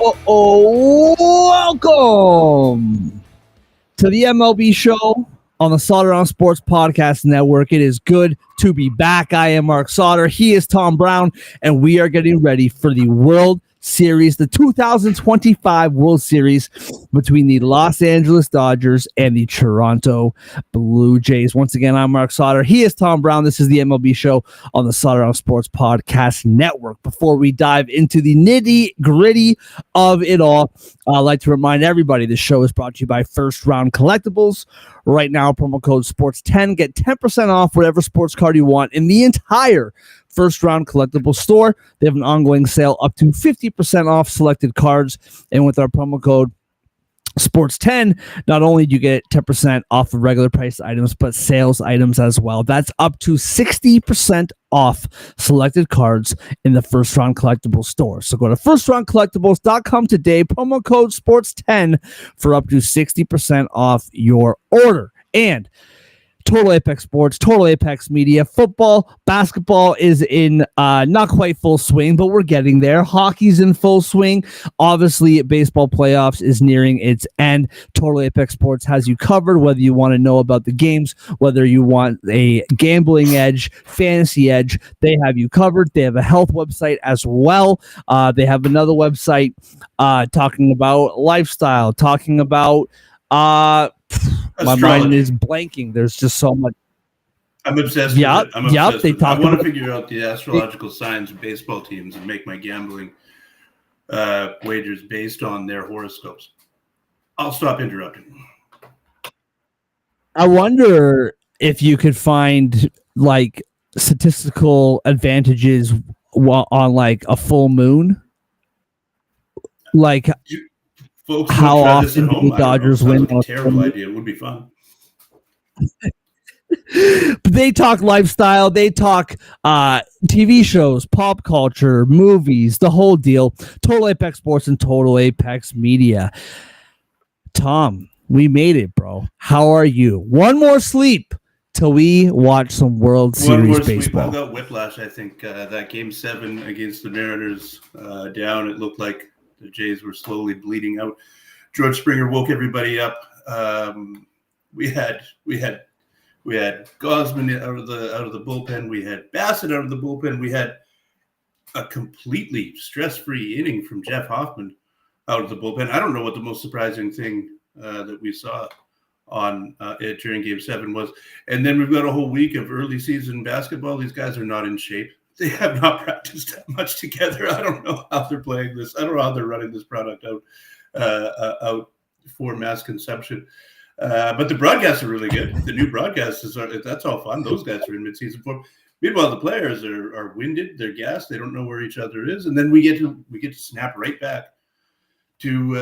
Welcome to the MLB show on the Sauter on Sports Podcast Network. It is good to be back. I am Mark Sauter. He is Tom Brown, and we are getting ready for the World Series, the 2025 World Series between the Los Angeles Dodgers and the Toronto Blue Jays. Once again, I'm Mark Sauter. He is Tom Brown. This is the MLB show on the Sauter on Sports Podcast Network. Before we dive into the nitty-gritty of it all, I'd like to remind everybody this show is brought to you by First Round Collectibles. Right now, promo code SPORTS10. Get 10% off whatever sports card you want in the entire First Round Collectible store. They have an ongoing sale up to 50% off selected cards. And with our promo code Sports10, not only do you get 10% off of regular price items, but sales items as well. That's up to 60% off selected cards in the First Round Collectibles store. So go to firstroundcollectibles.com today, promo code Sports10 for up to 60% off your order. And Total Apex Sports, Total Apex Media, football, basketball is in not quite full swing, but we're getting there. Hockey's in full swing. Obviously, baseball playoffs is nearing its end. Total Apex Sports has you covered, whether you want to know about the games, whether you want a gambling edge, fantasy edge, they have you covered. They have a health website as well. They have another website talking about lifestyle, talking about astrology. My mind is blanking. There's just so much. I'm obsessed with it. I'm obsessed they with talk it. I want about to figure out the astrological signs of baseball teams and make my gambling wagers based on their horoscopes. I'll stop interrupting. I wonder if you could find like statistical advantages on like a full moon. Like Folks, how often do the Dodgers win? Like a terrible idea. It would be fun. But they talk lifestyle. They talk TV shows, pop culture, movies, the whole deal. Total Apex Sports and Total Apex Media. Tom, we made it, bro. How are you? One more sleep till we watch some World Series baseball. I got whiplash. I think that Game 7 against the Mariners down. It looked like the Jays were slowly bleeding out. George Springer woke everybody up. We had Gosman out of the bullpen. We had Bassett out of the bullpen. We had a completely stress-free inning from Jeff Hoffman out of the bullpen. I don't know what the most surprising thing that we saw on during Game 7 was. And then we've got a whole week of early season basketball. These guys are not in shape. They have not practiced that much together. I don't know how they're playing this. I don't know how they're running this product out for mass consumption. But the broadcasts are really good. The new broadcasts that's all fun. Those guys are in midseason form. Meanwhile, the players are winded. They're gassed. They don't know where each other is. And then we get to snap right back to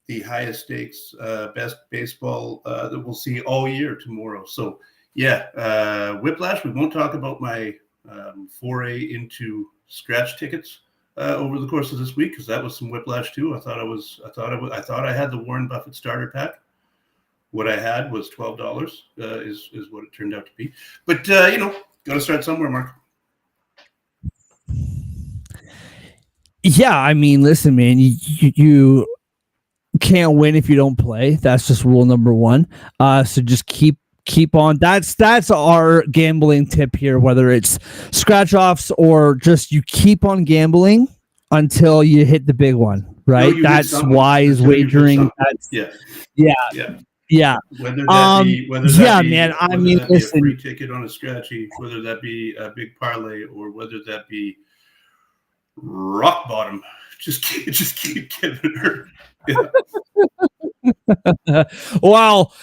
the highest stakes, best baseball that we'll see all year tomorrow. So yeah, whiplash. We won't talk about my foray into scratch tickets over the course of this week, because that was some whiplash too. I thought I had the Warren Buffett starter pack. What I had was $12 is what it turned out to be. But got to start somewhere, Mark. Yeah, I mean, listen, man, you can't win if you don't play. That's just rule number one. So just keep on. That's our gambling tip here, whether it's scratch offs or just you keep on gambling until you hit the big one, right? No, that's wise wagering. Yeah. Whether that be man. I mean, listen, a free ticket on a scratchy, whether that be a big parlay, or whether that be rock bottom, just keep getting hurt. Yeah. Well,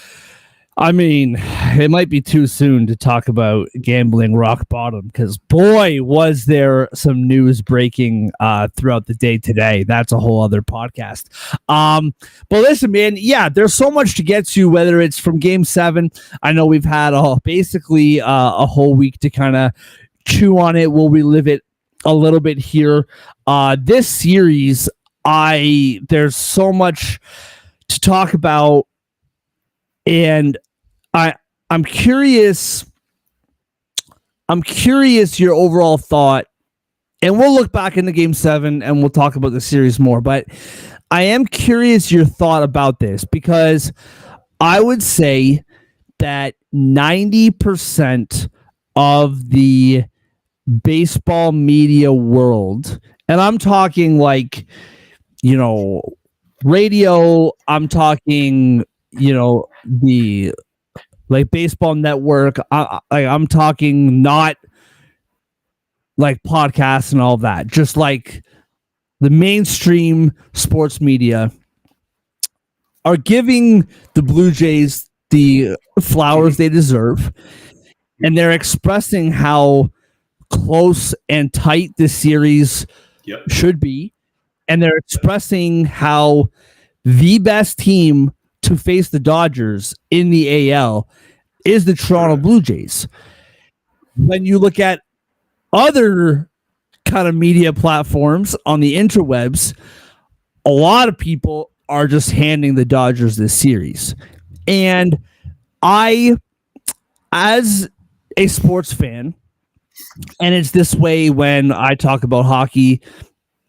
I mean, it might be too soon to talk about gambling rock bottom, because boy, was there some news breaking throughout the day today. That's a whole other podcast. But listen, man, yeah, there's so much to get to, whether it's from Game 7. I know we've had basically a whole week to kind of chew on it. We'll relive it a little bit here. This series, there's so much to talk about, and I'm curious your overall thought And we'll look back into Game 7 and we'll talk about the series more. But I am curious your thought about this, because I would say that 90% of the baseball media world, and I'm talking like, radio, I'm talking, the like baseball network, I'm talking not like podcasts and all that, just like the mainstream sports media, are giving the Blue Jays the flowers they deserve, and they're expressing how close and tight this series should be, and they're expressing how the best team to face the Dodgers in the AL is the Toronto Blue Jays. When you look at other kind of media platforms on the interwebs, a lot of people are just handing the Dodgers this series. And I, as a sports fan, and it's this way when I talk about hockey,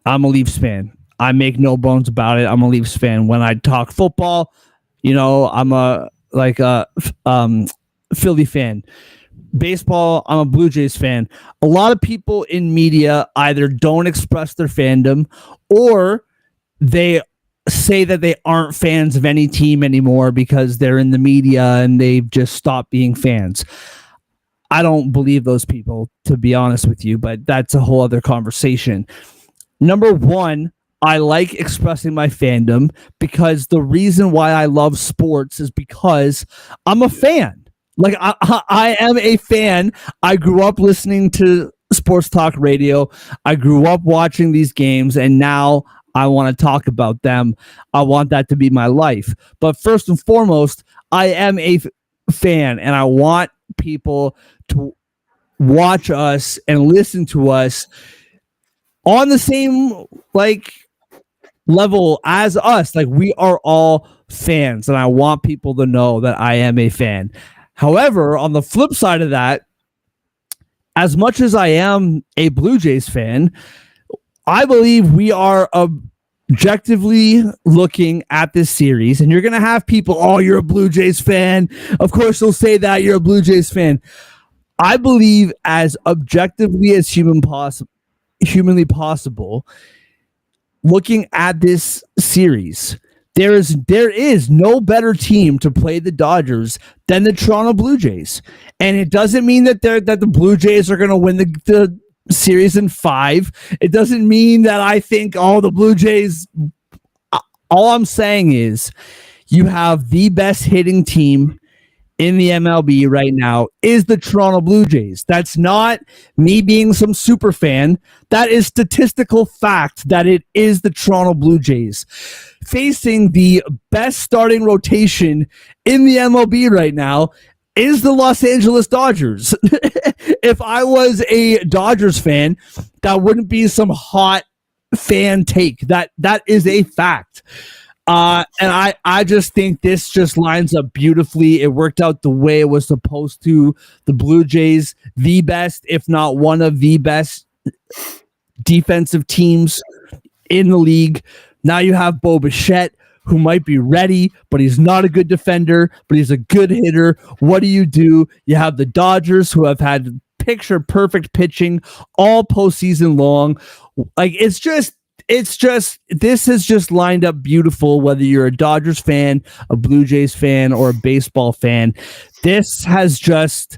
I'm a Leafs fan. I make no bones about it. I'm a Leafs fan. When I talk football, I'm a Philly fan. Baseball, I'm a Blue Jays fan. A lot of people in media either don't express their fandom, or they say that they aren't fans of any team anymore because they're in the media and they've just stopped being fans. I don't believe those people, to be honest with you, but that's a whole other conversation. Number one, I like expressing my fandom because the reason why I love sports is because I'm a fan. Like, I am a fan. I grew up listening to sports talk radio. I grew up watching these games, and now I want to talk about them. I want that to be my life. But first and foremost, I am a fan, and I want people to watch us and listen to us on the same level as us. Like, we are all fans, and I want people to know that I am a fan. However, on the flip side of that, as much as I am a Blue Jays fan, I believe we are objectively looking at this series, and you're going to have people, oh, you're a Blue Jays fan. Of course, they'll say that you're a Blue Jays fan. I believe as objectively as humanly possible, looking at this series, there is no better team to play the Dodgers than the Toronto Blue Jays. And it doesn't mean that the Blue Jays are going to win the series in 5. It doesn't mean that I think, the Blue Jays. All I'm saying is you have the best hitting team in the MLB right now is the Toronto Blue Jays. That's not me being some super fan. That is statistical fact that it is the Toronto Blue Jays facing the best starting rotation in the MLB right now is the Los Angeles Dodgers. If I was a Dodgers fan, that wouldn't be some hot fan take. That is a fact. And I just think this just lines up beautifully. It worked out the way it was supposed to. The Blue Jays, the best, if not one of the best defensive teams in the league. Now you have Bo Bichette, who might be ready, but he's not a good defender, but he's a good hitter. What do? You have the Dodgers, who have had picture perfect pitching all postseason long. Like, it's just this has just lined up beautiful, whether you're a Dodgers fan, a Blue Jays fan, or a baseball fan. This has just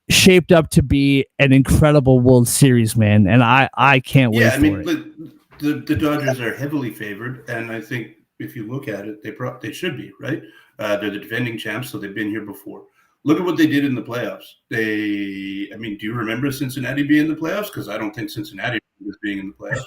shaped up to be an incredible World Series, man, and I can't wait for it. The Dodgers are heavily favored, and I think if you look at it, they should be, right? They're the defending champs, so they've been here before. Look at what they did in the playoffs. Do you remember Cincinnati being in the playoffs? Because I don't think Cincinnati was being in the playoffs.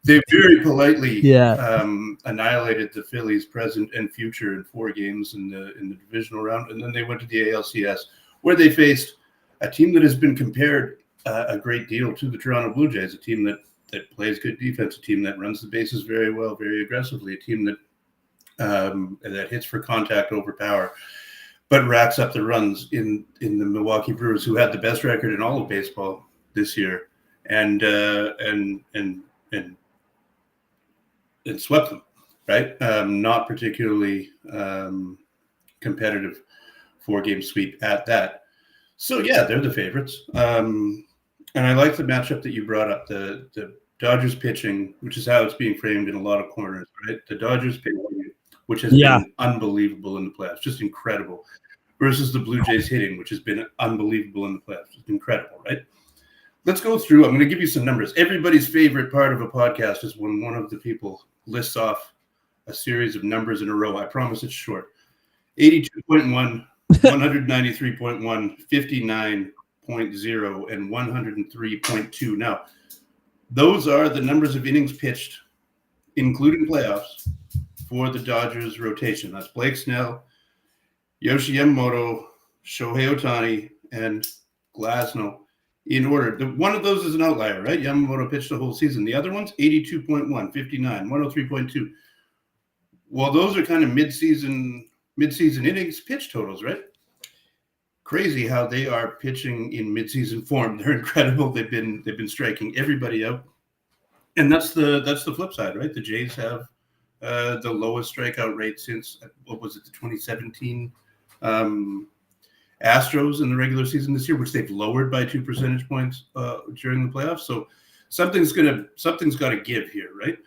They very politely annihilated the Phillies' present and future in 4 games in the divisional round, and then they went to the ALCS, where they faced a team that has been compared a great deal to the Toronto Blue Jays, a team that plays good defense, a team that runs the bases very well, very aggressively, a team that hits for contact over power, but racks up the runs in the Milwaukee Brewers, who had the best record in all of baseball this year. and swept them. Right, not particularly competitive 4-game sweep at that. So yeah, they're the favorites. And I like the matchup that you brought up, the Dodgers pitching, which is how it's being framed in a lot of corners, right? The Dodgers pitching, which has been unbelievable in the playoffs, just incredible, versus the Blue Jays hitting, which has been unbelievable in the playoffs. It's incredible, right? Let's go through. I'm going to give you some numbers. Everybody's favorite part of a podcast is when one of the people lists off a series of numbers in a row. I promise it's short. 82.1, 193.1, 59.0, and 103.2. Now, those are the numbers of innings pitched, including playoffs, for the Dodgers rotation. That's Blake Snell, Yoshi Yamamoto, Shohei Ohtani, and Glasnow in order. One of those is an outlier, right? Yamamoto pitched the whole season. The other one's 82.1, 59, 103.2. Well, those are kind of mid-season innings pitch totals, right? Crazy how they are pitching in mid-season form. They're incredible. They've been striking everybody out, and that's the flip side, right? The Jays have the lowest strikeout rate since, what was it, the 2017 Astros in the regular season this year, which they've lowered by 2 percentage points during the playoffs. So something's got to give here, right?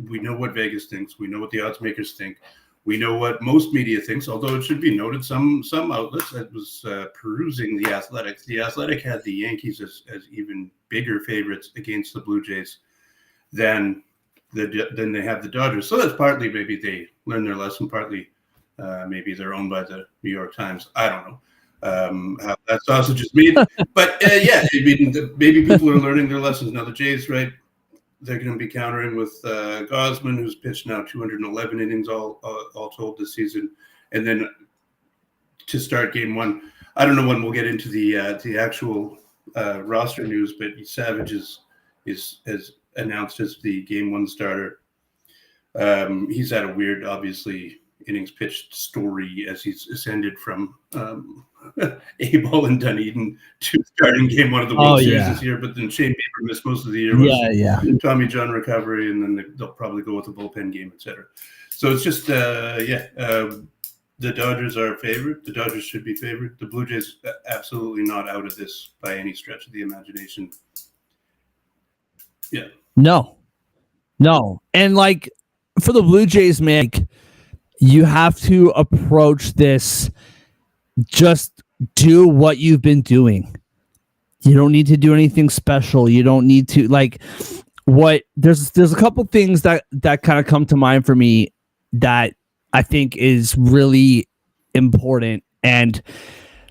We know what Vegas thinks. We know what the odds makers think. We know what most media thinks, although it should be noted, some outlets, I was perusing The Athletic. The Athletic had the Yankees as even bigger favorites against the Blue Jays than they have the Dodgers. So that's partly maybe they learned their lesson, partly maybe they're owned by the New York Times. I don't know how that sausage is made. But yeah, maybe people are learning their lessons. Now the Jays, right? They're going to be countering with Gosman, who's pitched now 211 innings all told this season. And then to start game one, I don't know when we'll get into the actual roster news, but Savage is announced as the game one starter. He's had a weird, obviously, innings pitched story as he's ascended from A-ball in Dunedin to starting game one of the World Series this year. But then Shane Bieber missed most of the year. Tommy John recovery, and then they'll probably go with a bullpen game, etc. So it's just, the Dodgers are favorite. The Dodgers should be favored. The Blue Jays absolutely not out of this by any stretch of the imagination. Yeah. No. And like for the Blue Jays, man, you have to approach this, just do what you've been doing. You don't need to do anything special. You don't need to there's a couple things that kind of come to mind for me that I think is really important. And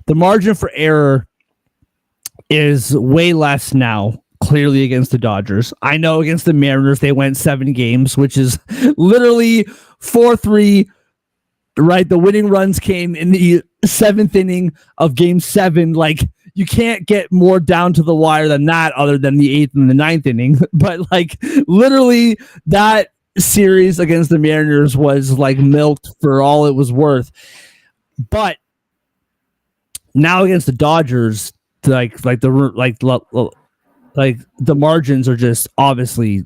the margin for error is way less now, clearly, against the Dodgers. I know against the Mariners, they went 7 games, which is literally 4-3. Right, the winning runs came in the 7th inning of Game 7. Like, you can't get more down to the wire than that, other than the 8th and the 9th inning. But like, literally, that series against the Mariners was like milked for all it was worth. But now against the Dodgers, the margins are just obviously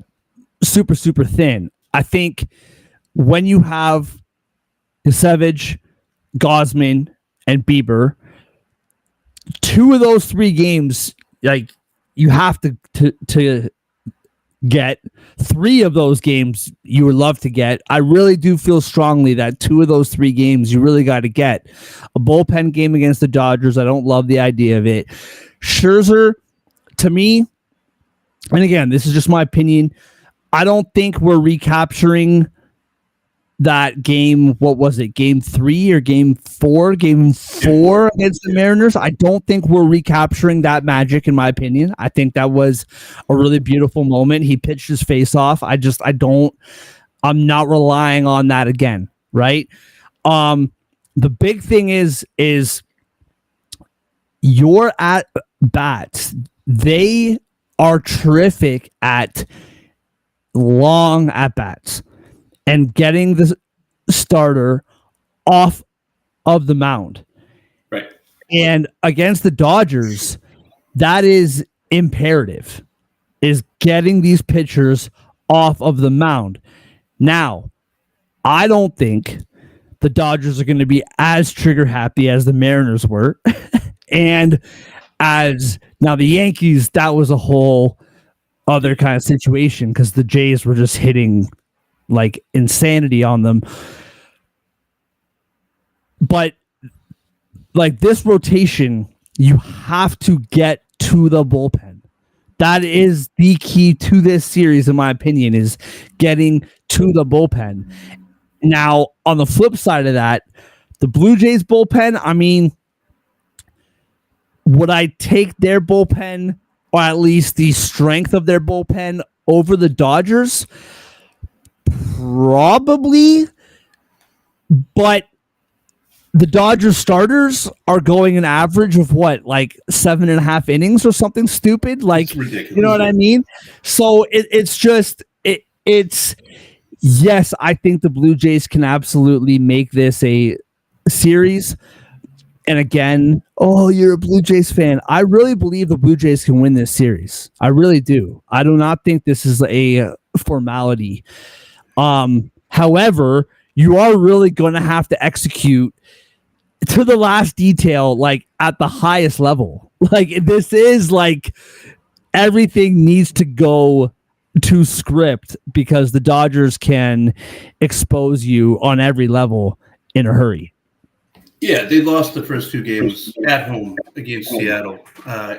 super, super thin. I think when you have Savage, Gosman, and Bieber, 2 of those 3 games, like, you have to get. 3 of those games you would love to get. I really do feel strongly that 2 of those 3 games you really got to get. A bullpen game against the Dodgers, I don't love the idea of it. Scherzer, to me, and again, this is just my opinion, I don't think we're recapturing that game. What was it? Game 3 or game 4? Game 4 against the Mariners. I don't think we're recapturing that magic, in my opinion. I think that was a really beautiful moment. He pitched his face off. I'm not relying on that again. Right. The big thing is your at bats. They are terrific at long at bats and getting the starter off of the mound. Right. And against the Dodgers, that is imperative is getting these pitchers off of the mound. Now, I don't think the Dodgers are going to be as trigger happy as the Mariners were. And as now the Yankees, that was a whole other kind of situation because the Jays were just hitting like insanity on them. But like this rotation, you have to get to the bullpen. That is the key to this series, in my opinion, is getting to the bullpen. Now, on the flip side of that, the Blue Jays bullpen, I mean, would I take their bullpen, or at least the strength of their bullpen, over the Dodgers? Probably. But the Dodgers starters are going an average of what, like 7.5 innings or something stupid? Like, you know what I mean? So it's yes, I think the Blue Jays can absolutely make this a series. And again, oh, you're a Blue Jays fan. I really believe the Blue Jays can win this series. I really do. I do not think this is a formality. However, you are really going to have to execute to the last detail, like at the highest level. Like this is like everything needs to go to script because the Dodgers can expose you on every level in a hurry. Yeah, they lost the first 2 games at home against Seattle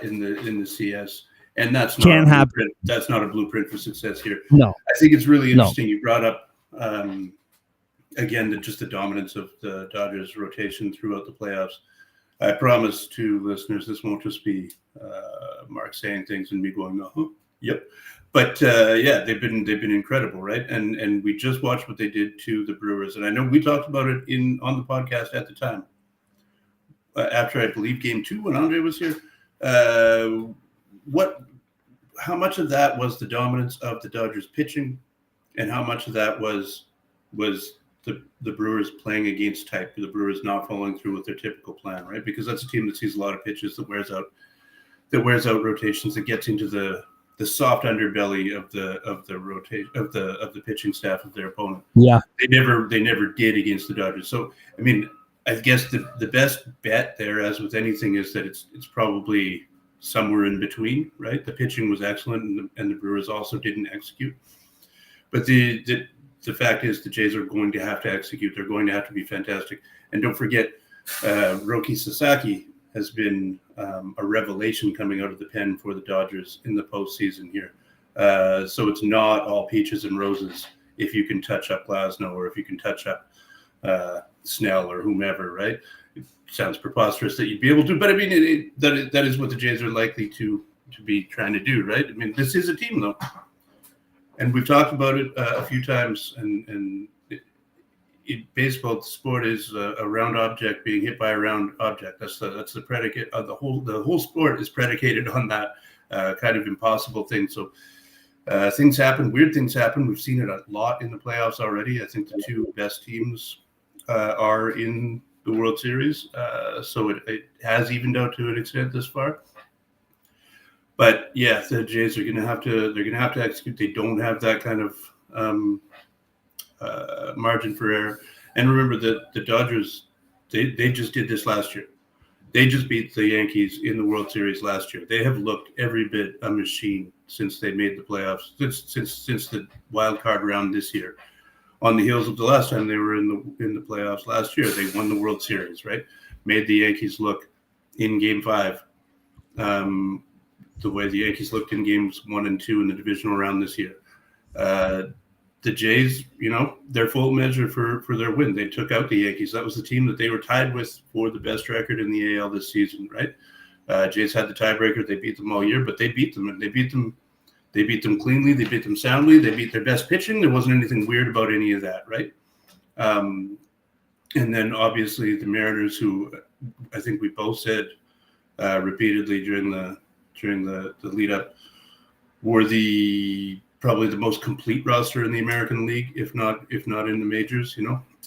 in the CS, and that's not a blueprint for success here. No, I think it's really interesting. You brought up again the dominance of the Dodgers rotation throughout the playoffs. I promise to listeners this won't just be Mark saying things and me going, "Oh, yep." But yeah, they've been incredible, right? And we just watched what they did to the Brewers, and I know we talked about it on the podcast at the time. After I believe Game 2 when Andre was here, how much of that was the dominance of the Dodgers pitching, and how much of that was the Brewers playing against type, the Brewers not following through with their typical plan, right? Because that's a team that sees a lot of pitches, that wears out rotations, that gets into the soft underbelly of the rotation of the pitching staff of their opponent. Yeah, they never did against the Dodgers. So I mean, I guess the best bet there, as with anything, is that it's probably somewhere in between, right? The pitching was excellent, and the Brewers also didn't execute. But the fact is, the Jays are going to have to execute. They're going to have to be fantastic. And don't forget, Roki Sasaki has been a revelation coming out of the pen for the Dodgers in the postseason here. So it's not all peaches and roses if you can touch up Glasnow or if you can touch up Snell or whomever, right? It sounds preposterous that you'd be able to, but I mean, that is what the Jays are likely to be trying to do, right? I mean, this is a team, though. And we've talked about it a few times, and baseball, the sport is a round object being hit by a round object. That's the predicate of the whole sport is predicated on that kind of impossible thing. So things happen, weird things happen. We've seen it a lot in the playoffs already. I think the 2 best teams are in the World Series, so it has evened out to an extent this far. But yeah, the Jays are going to have to execute. They don't have that kind of margin for error. And remember that the Dodgers, they just did this last year. They just beat the Yankees in the World Series last year. They have looked every bit a machine since they made the playoffs, since the wild card round this year. On the heels of the last time they were in the playoffs last year, they won the World Series, right? Made the Yankees look in Game 5 the way the Yankees looked in Games 1 and 2 in the divisional round this year. The Jays, they're full measure for their win. They took out the Yankees. That was the team that they were tied with for the best record in the AL this season, right? Jays had the tiebreaker. They beat them all year, but they beat them, and they beat them cleanly. They beat them soundly. They beat their best pitching. There wasn't anything weird about any of that, right? And then obviously the Mariners, who I think we both said repeatedly during the lead up, were probably the most complete roster in the American League, if not in the majors.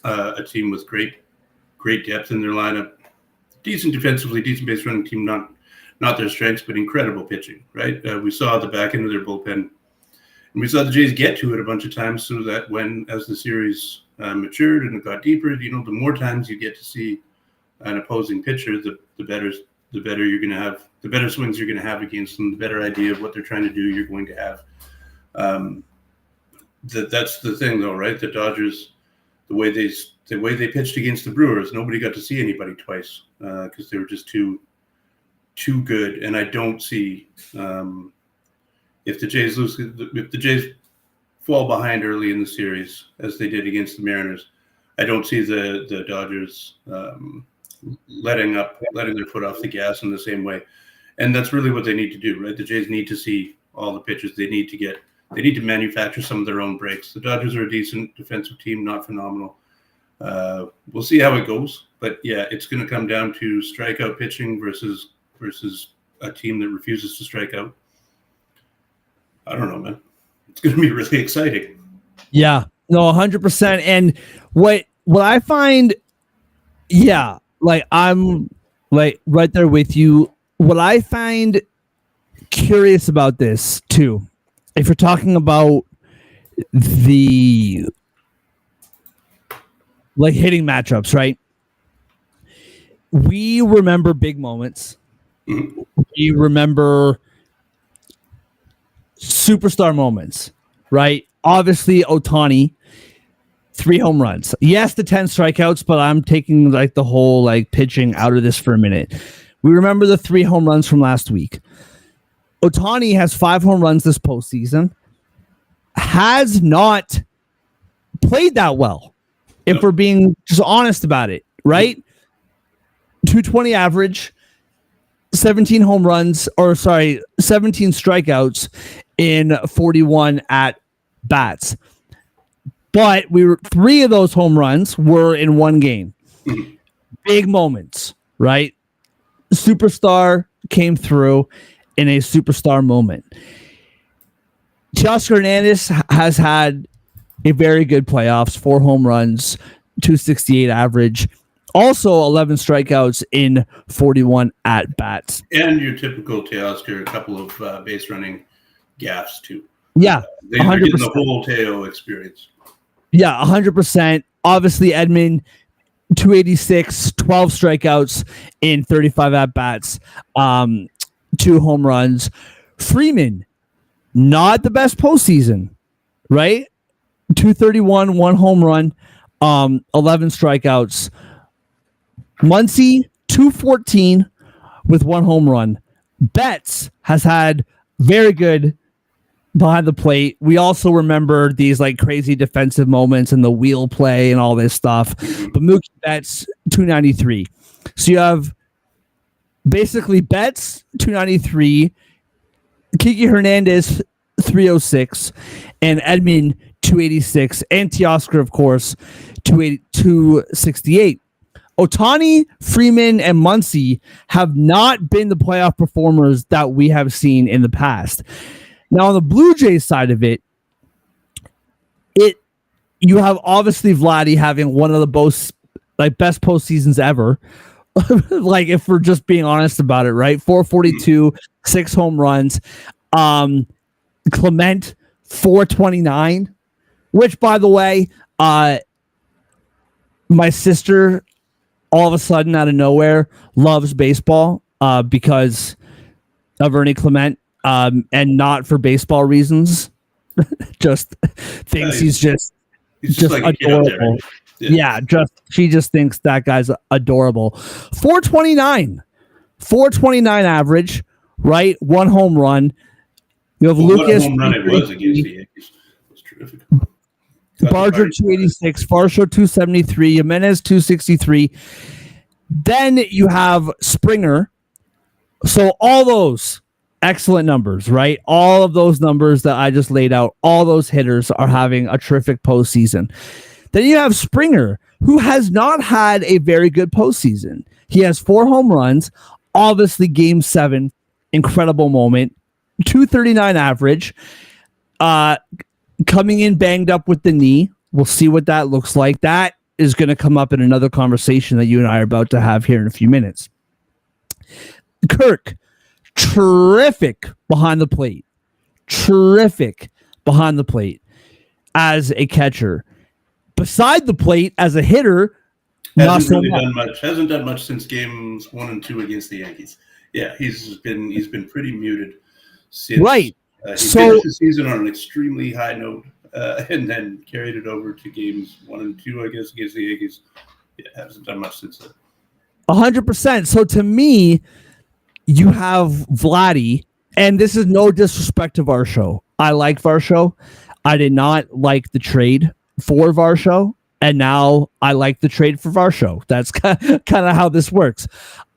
A team with great depth in their lineup, decent defensively, decent base running team, not not their strengths, but incredible pitching, right? We saw the back end of their bullpen, and we saw the Jays get to it a bunch of times, so that as the series matured and it got deeper, the more times you get to see an opposing pitcher, the better you're going to have, the better swings you're going to have against them, the better idea of what they're trying to do you're going to have. That's the thing, though, right? The Dodgers, the way they pitched against the Brewers, nobody got to see anybody twice because they were just too good. And I don't see if the Jays fall behind early in the series as they did against the Mariners, I don't see the Dodgers letting their foot off the gas in the same way. And that's really what they need to do, right? The Jays need to see all the pitches. They need to manufacture some of their own breaks. The Dodgers are a decent defensive team, not phenomenal. We'll see how it goes. But yeah, it's going to come down to strikeout pitching versus a team that refuses to strike out. I don't know, man. It's going to be really exciting. Yeah, no, 100%. And what I find, yeah, like I'm like right there with you. What I find curious about this too, if you're talking about the like hitting matchups, right? We remember big moments. Mm-hmm. We remember superstar moments, right? Obviously, Ohtani, 3 home runs. Yes, the 10 strikeouts, but I'm taking like the whole like pitching out of this for a minute. We remember the 3 home runs from last week. Ohtani has 5 home runs this postseason. Has not played that well, if we're being just honest about it, right? 220 average, 17 home runs, 17 strikeouts in 41 at bats. But 3 of those home runs were in one game. Big moments, right? Superstar came through in a superstar moment. Teoscar Hernandez has had a very good playoffs, 4 home runs, 268 average, also 11 strikeouts in 41 at bats. And your typical Teoscar, a couple of base running gaffes too. Yeah, they're getting the whole Teo experience. Yeah, 100%. Obviously, Edmund, 286, 12 strikeouts in 35 at bats, 2 home runs. Freeman, not the best postseason, right? 231, 1 home run, 11 strikeouts. Muncy, 214 with 1 home run. Betts has had very good behind the plate. We also remember these like crazy defensive moments and the wheel play and all this stuff. But Mookie Betts, 293. So you have basically Betts, 293, Kiki Hernandez, 306, and Edmund, 286, and Teoscar, of course, 268. Ohtani, Freeman, and Muncy have not been the playoff performers that we have seen in the past. Now, on the Blue Jays side of it, you have obviously Vladdy having one of the best postseasons ever. Like, if we're just being honest about it, right? 442, 6 home runs. Clement, 429, which, by the way, my sister, all of a sudden, out of nowhere, loves baseball because of Ernie Clement. And not for baseball reasons, just thinks he's just like adorable. Yeah, she just thinks that guy's adorable. 429 average, right? 1 home run. You have Lucas. What home run it was against the Yankees. It was terrific. Barger, 286, Varsho, 273, Jimenez, 263. Then you have Springer. So all those excellent numbers, right? All of those numbers that I just laid out, all those hitters are having a terrific postseason. Then you have Springer, who has not had a very good postseason. He has 4 home runs, obviously Game 7, incredible moment, 239 average, coming in banged up with the knee. We'll see what that looks like. That is going to come up in another conversation that you and I are about to have here in a few minutes. Kirk, terrific behind the plate. Terrific behind the plate as a catcher. Beside the plate as a hitter, hasn't really done much. Hasn't done much since games 1 and 2 against the Yankees. Yeah, he's been pretty muted since. Right. He finished the season on an extremely high note, and then carried it over to games 1 and 2, I guess, against the Yankees. Yeah, hasn't done much since then. 100%. So to me, you have Vladdy, and this is no disrespect to Varsho. I like Varsho. I did not like the trade for Varsho, and now I like the trade for Varsho. That's kind of how this works.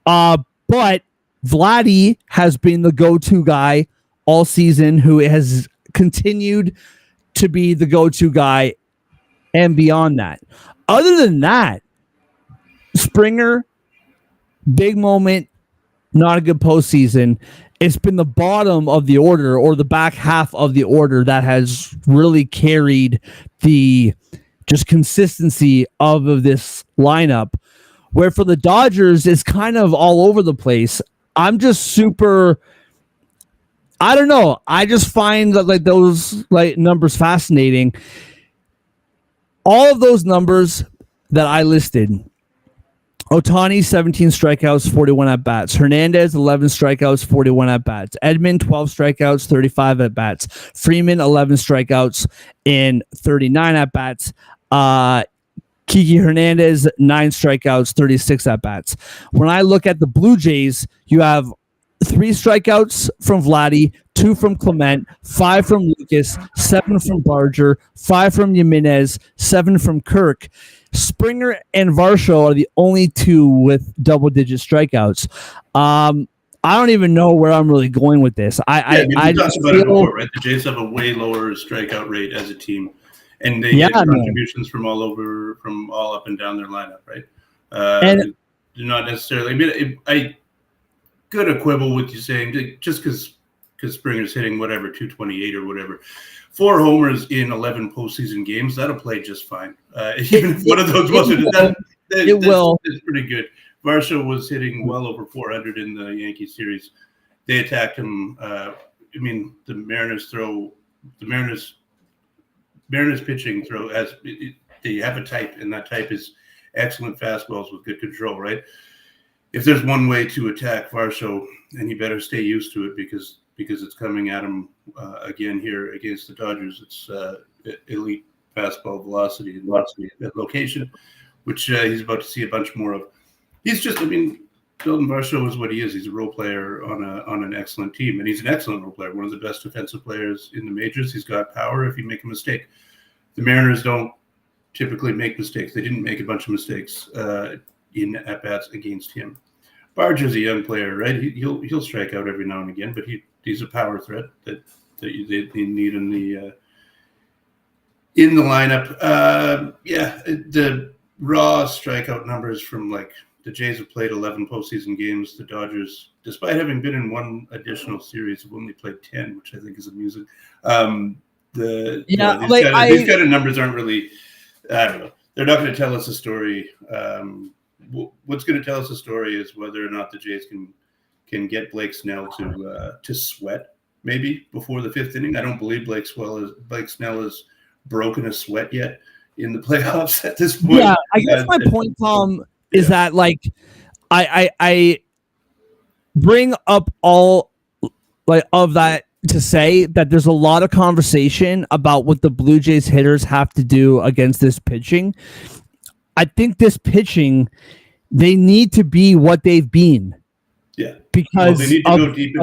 But Vladdy has been the go-to guy all season, who has continued to be the go-to guy and beyond that. Other than that, Springer, big moment, not a good postseason. It's been the bottom of the order, or the back half of the order, that has really carried the just consistency of this lineup, where for the Dodgers it's kind of all over the place. I'm just super, I don't know. I just find that like those like numbers fascinating. All of those numbers that I listed: Ohtani, 17 strikeouts, 41 at-bats. Hernandez, 11 strikeouts, 41 at-bats. Edman, 12 strikeouts, 35 at-bats. Freeman, 11 strikeouts in 39 at-bats. Kiki Hernandez, 9 strikeouts, 36 at-bats. When I look at the Blue Jays, you have 3 strikeouts from Vladdy, 2 from Clement, 5 from Lucas, 7 from Barger, 5 from Jimenez, 7 from Kirk. Springer and Varsho are the only 2 with double-digit strikeouts. I don't even know where I'm really going with this. I talked about it before, right? The Jays have a way lower strikeout rate as a team, and they get contributions from all up and down their lineup, right? And do not necessarily. I mean, I could quibble with you saying just because Springer's hitting whatever 228 or whatever. 4 homers in 11 postseason games, that'll play just fine. Even if one of those wasn't, that's pretty good. Varsho was hitting well over 400 in the Yankee series. They attacked him. I mean, the Mariners pitching throw they have a type, and that type is excellent fastballs with good control, right? If there's one way to attack Varsho, and he better stay used to it because it's coming at him again here against the Dodgers. It's elite fastball velocity and location, which he's about to see a bunch more of. He's just, I mean, Dalton Varsho is what he is. He's a role player on an excellent team, and he's an excellent role player, one of the best defensive players in the majors. He's got power if you make a mistake. The Mariners don't typically make mistakes. They didn't make a bunch of mistakes in at-bats against him. Barger's a young player, right? He'll strike out every now and again, but he's a power threat that they need in the lineup. The raw strikeout numbers from like the Jays have played 11 postseason games. The Dodgers, despite having been in one additional series, have only played 10, which I think is amusing. These kind of numbers aren't really. I don't know. They're not going to tell us a story. What's going to tell us a story is whether or not the Jays can get Blake Snell to sweat maybe before the 5th inning. I don't believe Blake Snell has broken a sweat yet in the playoffs at this point. Yeah, I guess my point, Tom, is that like I bring up all like of that to say that there's a lot of conversation about what the Blue Jays hitters have to do against this pitching. I think this pitching, they need to be what they've been. Yeah, because they need to go deep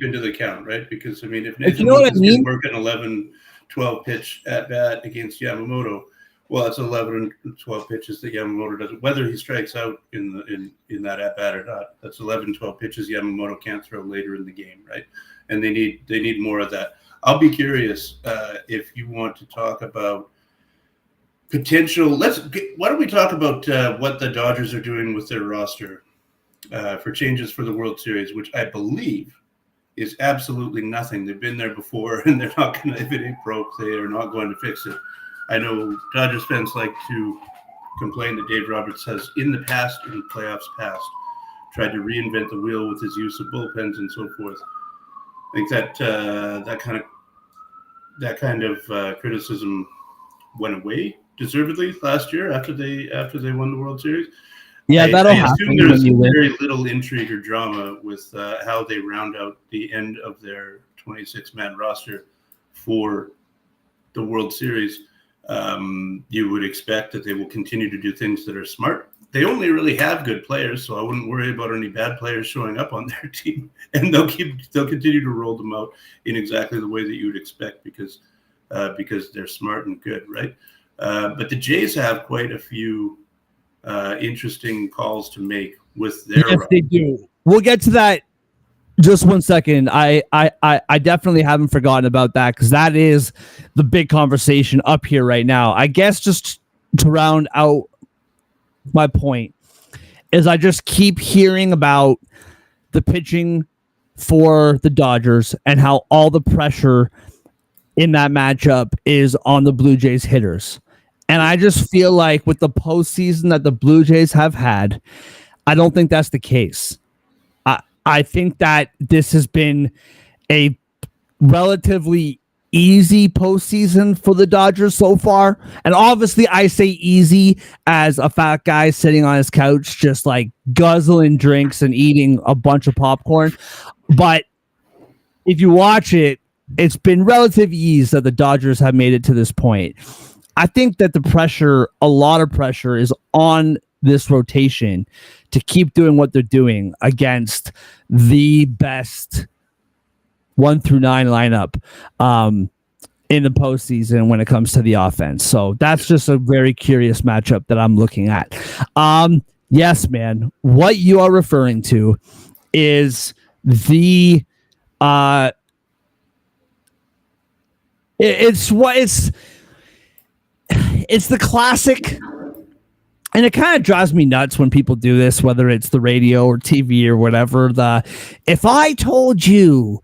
into the count, right? Because I mean, if Nathan can work an 11-12 pitch at bat against Yamamoto, well, it's 11 and 12 pitches that Yamamoto doesn't. Whether he strikes out in that at bat or not, that's 11, 12 pitches Yamamoto can't throw later in the game, right? And they need more of that. I'll be curious if you want to talk about potential. Why don't we talk about what the Dodgers are doing with their roster for changes for the World Series, which I believe is absolutely nothing. They've been there before, and they're not going to. If it ain't broke, they are not going to fix it. I know Dodgers fans like to complain that Dave Roberts has, in the past, in playoffs past, tried to reinvent the wheel with his use of bullpens and so forth. I think that kind of criticism went away deservedly last year after they won the World Series. Yeah, that'll I happen. assume there's very little intrigue or drama with how they round out the end of their 26-man roster for the World Series. You would expect that they will continue to do things that are smart. They only really have good players, so I wouldn't worry about any bad players showing up on their team. And they'll continue to roll them out in exactly the way that you would expect because they're smart and good, right? But the Jays have quite a few interesting calls to make with their. Yes, they do. We'll get to that. Just 1 second. I definitely haven't forgotten about that because that is the big conversation up here right now. I guess just to round out my point is I just keep hearing about the pitching for the Dodgers and how all the pressure in that matchup is on the Blue Jays hitters. And I just feel like with the postseason that the Blue Jays have had, I don't think that's the case. I think that this has been a relatively easy postseason for the Dodgers so far. And obviously I say easy as a fat guy sitting on his couch, just like guzzling drinks and eating a bunch of popcorn. But if you watch it, it's been relative ease that the Dodgers have made it to this point. I think that a lot of pressure is on this rotation to keep doing what they're doing against the best 1 through 9 lineup in the postseason when it comes to the offense. So that's just a very curious matchup that I'm looking at. Yes, man. What you are referring to is the it's the classic. And it kind of drives me nuts when people do this, whether it's the radio or TV or whatever. If I told you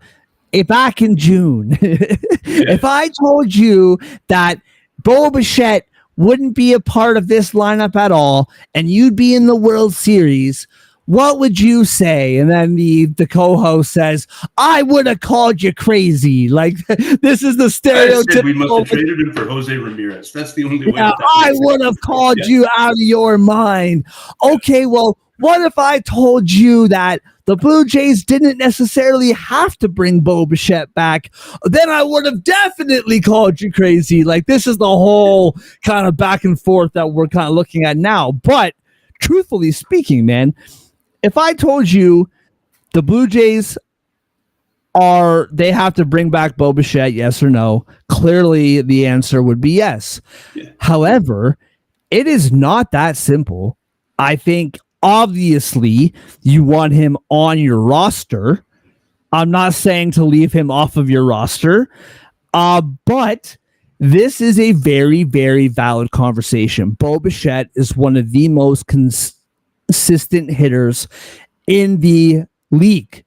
back in June, if I told you that Bo Bichette wouldn't be a part of this lineup at all, and you'd be in the World Series, what would you say? And then the co-host says, I would have called you crazy. Like, this is the stereotypical. I said we must have traded him for Jose Ramirez. That's the only way. I would have called you out of your mind. Okay, well, what if I told you that the Blue Jays didn't necessarily have to bring Bo Bichette back? Then I would have definitely called you crazy. Like, this is the whole kind of back and forth that we're kind of looking at now. But truthfully speaking, man, if I told you the Blue Jays they have to bring back Bo Bichette, yes or no, clearly the answer would be yes. Yeah. However, it is not that simple. I think obviously you want him on your roster. I'm not saying to leave him off of your roster, but this is a very, very valid conversation. Bo Bichette is one of the most consistent hitters in the league.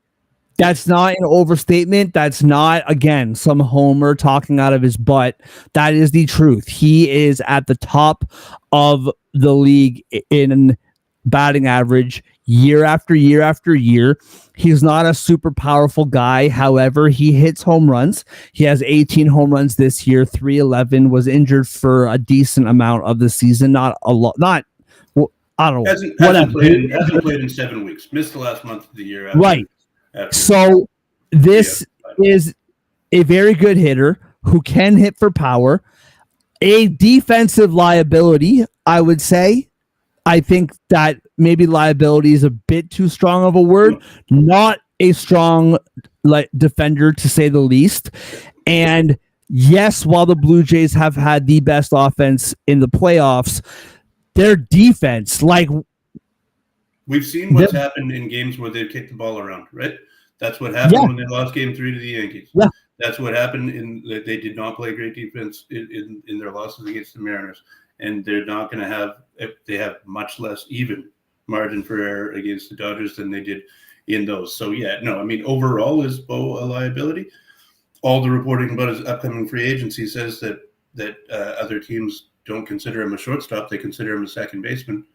That's not an overstatement. That's not, again, some homer talking out of his butt. That is the truth. He is at the top of the league in batting average year after year after year. He's not a super powerful guy. However, he hits home runs. He has 18 home runs this year, 311, was injured for a decent amount of the season. Not a lot, I don't know. Hasn't played in 7 weeks. Missed the last month of the year. Right. So this is a very good hitter who can hit for power. A defensive liability, I would say. I think that maybe liability is a bit too strong of a word. Not a strong defender, to say the least. And yes, while the Blue Jays have had the best offense in the playoffs, their defense, we've seen what's happened in games where they've kicked the ball around, right? That's what happened when they lost Game 3 to the Yankees. Yeah. That's what happened they did not play great defense in their losses against the Mariners, and they're not going to have. They have much less even margin for error against the Dodgers than they did in those. So yeah, no, I mean overall is Bo a liability? All the reporting about his upcoming free agency says that other teams don't consider him a shortstop; they consider him a second baseman.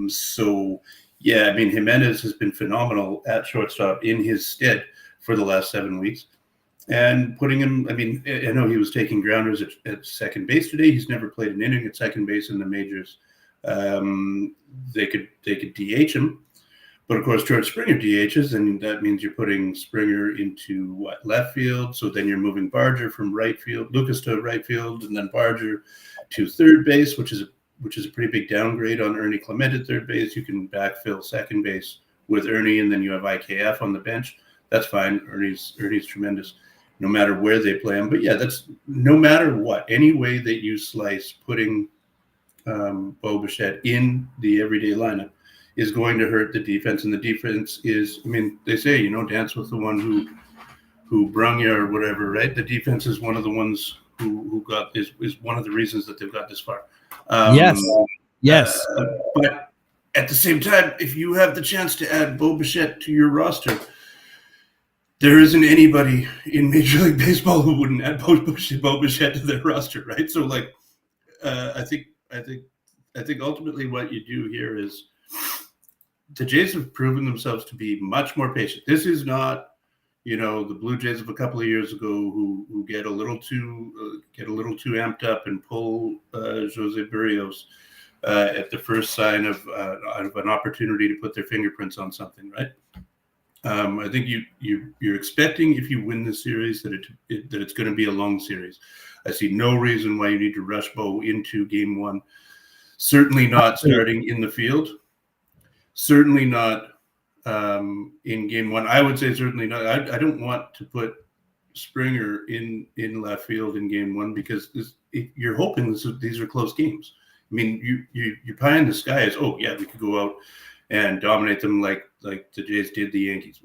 So Yeah, I mean, Jimenez has been phenomenal at shortstop in his stead for the last 7 weeks. And putting him, I mean, I know he was taking grounders at second base today. He's never played an inning at second base in the majors. They could DH him. But of course, George Springer DHs, and that means you're putting Springer into left field. So then you're moving Barger from right field, Lucas to right field, and then Barger to third base, which is a pretty big downgrade on Ernie Clement at third base. You can backfill second base with Ernie, and then you have IKF on the bench. That's fine. Ernie's tremendous, no matter where they play him. But yeah, that's no matter what. Any way that you slice putting Bo Bichette in the everyday lineup is going to hurt the defense. And the defense is, I mean, they say, dance with the one who brung you or whatever, right? The defense is one of the ones who got is one of the reasons that they've got this far. Yes. But at the same time, if you have the chance to add Bo Bichette to your roster, there isn't anybody in Major League Baseball who wouldn't add Bo Bichette to their roster, right? So, like, I think ultimately what you do here is the Jays have proven themselves to be much more patient. This is not, the Blue Jays of a couple of years ago who get a little too amped up and pull Jose Barrios at the first sign of an opportunity to put their fingerprints on something, right? I think you're expecting, if you win this series, that it's going to be a long series. I see no reason why you need to rush Bo into game one. Certainly not starting in the field. Certainly not in game one. I would say certainly not. I don't want to put Springer in left field in game one because you're hoping these are close games. I mean, your pie in the sky is, oh yeah, we could go out and dominate them like the Jays did the Yankees.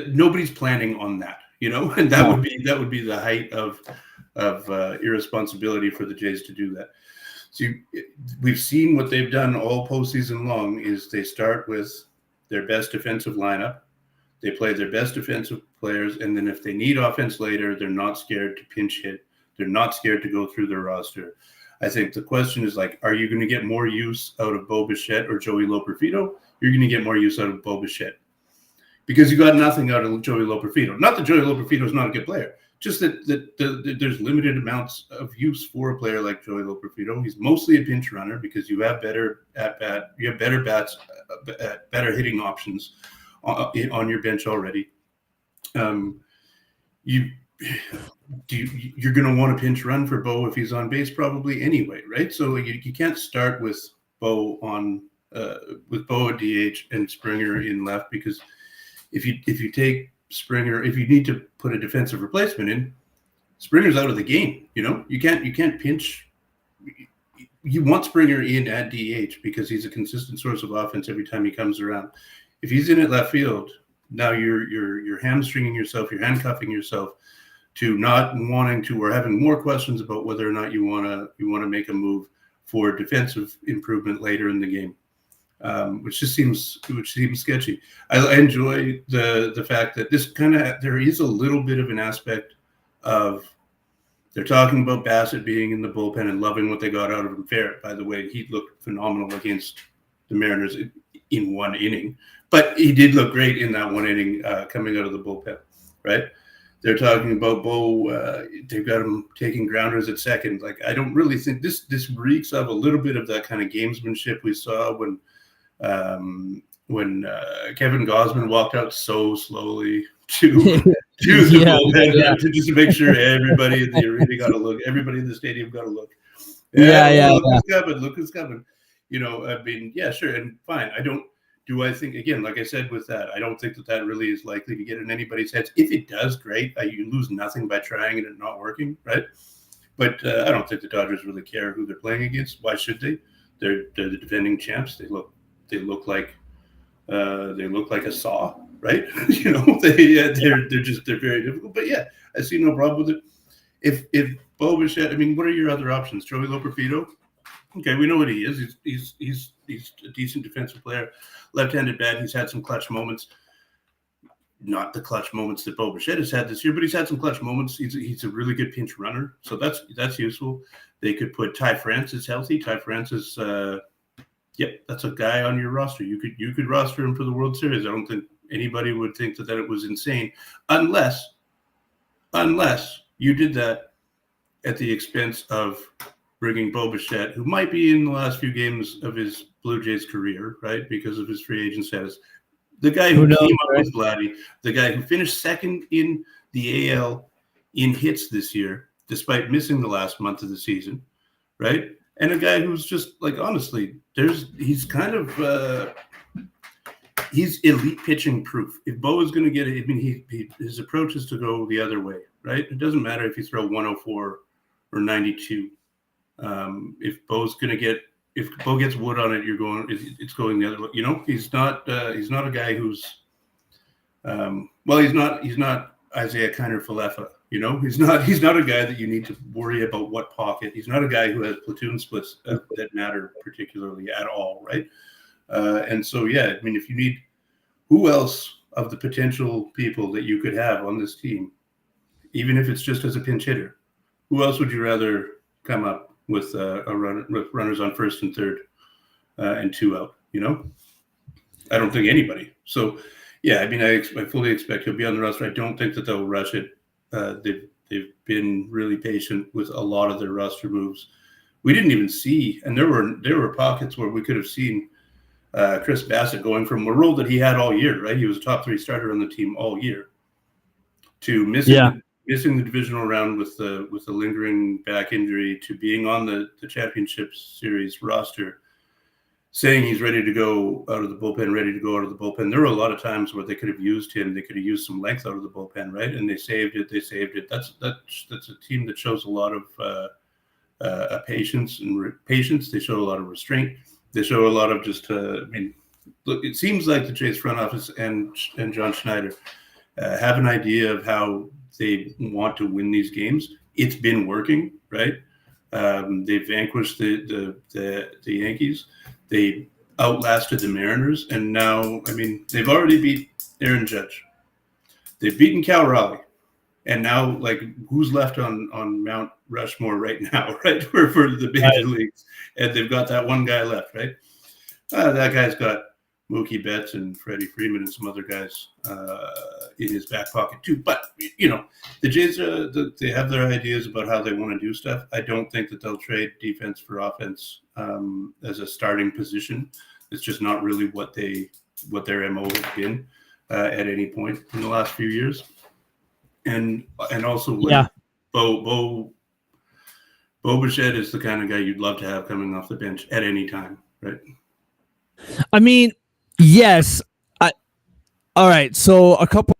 Nobody's planning on that, and that would be the height of irresponsibility for the Jays to do that. So we've seen what they've done all postseason long is they start with their best defensive lineup. They play their best defensive players. And then if they need offense later, they're not scared to pinch hit. They're not scared to go through their roster. I think the question is, like, are you going to get more use out of Bo Bichette or Joey Loperfido? You're going to get more use out of Bo Bichette because you got nothing out of Joey Loperfido. Not that Joey Loperfido is not a good player. Just that there's limited amounts of use for a player like Joey Loperfido. He's mostly a pinch runner because you have better bats, better hitting options on your bench already. You're going to want to pinch run for Bo if he's on base probably anyway, right? So you can't start with Bo at DH and Springer in left because if you take Springer, if you need to put a defensive replacement in, Springer's out of the game. You can't pinch. You want Springer in at DH because he's a consistent source of offense every time he comes around. If he's in at left field, now you're hamstringing yourself, you're handcuffing yourself to not wanting to or having more questions about whether or not you want to make a move for defensive improvement later in the game. Which seems sketchy. I enjoy the fact that there is a little bit of an aspect of they're talking about Bassett being in the bullpen and loving what they got out of him. Fair, by the way, he looked phenomenal against the Mariners in one inning, but he did look great in that one inning coming out of the bullpen, right? They're talking about Bo. They've got him taking grounders at second. Like, I don't really think this reeks of a little bit of that kind of gamesmanship we saw when Kevin Gausman walked out so slowly to the bullpen to just make sure everybody in the arena got a look, everybody in the stadium got a look. Look who's coming. I mean, yeah, sure, and fine. I think, again, like I said with that, I don't think that really is likely to get in anybody's heads. If it does, great. You lose nothing by trying it and not working, right? But I don't think the Dodgers really care who they're playing against. Why should they? They're the defending champs. They look like a saw, right? They're very difficult. But yeah, I see no problem with it. If Bo Bichette, I mean, what are your other options? Joey Loperfido? Okay, we know what he is. He's a decent defensive player, left-handed bat. He's had some clutch moments. not the clutch moments that Bo Bichette has had this year, but he's had some clutch moments. He's a really good pinch runner, so that's useful. They could put Ty Francis healthy. Ty Francis, that's a guy on your roster. You could roster him for the World Series. I don't think anybody would think that it was insane, unless you did that at the expense of bringing Bo Bichette, who might be in the last few games of his Blue Jays career, right, because of his free agent status. The guy who came up with Vladdy, the guy who finished second in the AL in hits this year, despite missing the last month of the season, right? And a guy who's just like, honestly, he's kind of he's elite pitching proof. If Bo is going to get it, I mean, his approach is to go the other way, right? It doesn't matter if you throw 104 or 92. If Bo gets wood on it, it's going the other way. You know, he's not a guy who's, he's not Isaiah Kiner-Falefa. You know, he's not a guy that you need to worry about what pocket. He's not a guy who has platoon splits that matter particularly at all, right? And so, I mean, if you need, who else of the potential people that you could have on this team, even if it's just as a pinch hitter, who else would you rather come up with with runners on first and third and 2 out? You know, I don't think anybody. So, I mean, I fully expect he'll be on the roster. I don't think that they'll rush it. They've been really patient with a lot of their roster moves. We didn't even see, and there were pockets where we could have seen Chris Bassett going from a role that he had all year, right? He was a top 3 starter on the team all year, to missing the divisional round with the lingering back injury, to being on the championship series roster, saying he's ready to go out of the bullpen. There were a lot of times where they could have used him. They could have used some length out of the bullpen, right? And they saved it. That's a team that shows a lot of patience. They show a lot of restraint. They show a lot of just, look, it seems like the Jays front office and John Schneider have an idea of how they want to win these games. It's been working, right? They vanquished the Yankees. They outlasted the Mariners, and now, I mean, they've already beat Aaron Judge. They've beaten Cal Raleigh, and now, like, who's left on Mount Rushmore right now, right, for the major leagues? And they've got that one guy left, right? That guy's got Mookie Betts and Freddie Freeman and some other guys in his back pocket too. But, you know, the Jays, they have their ideas about how they want to do stuff. I don't think that they'll trade defense for offense as a starting position. It's just not really what their MO has been at any point in the last few years. And also, Bo Bichette is the kind of guy you'd love to have coming off the bench at any time, right? I mean, yes. All right. So a couple,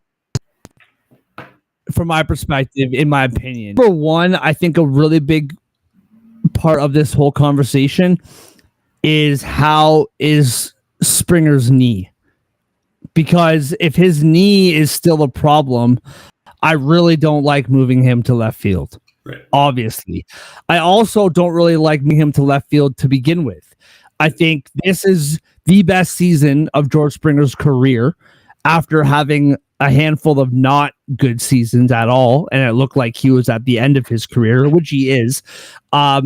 from my perspective, in my opinion, number one, I think a really big part of this whole conversation is how is Springer's knee? Because if his knee is still a problem, I really don't like moving him to left field. Right. Obviously. I also don't really like moving him to left field to begin with. I think this is the best season of George Springer's career after having a handful of not good seasons at all. And it looked like he was at the end of his career, which he is. I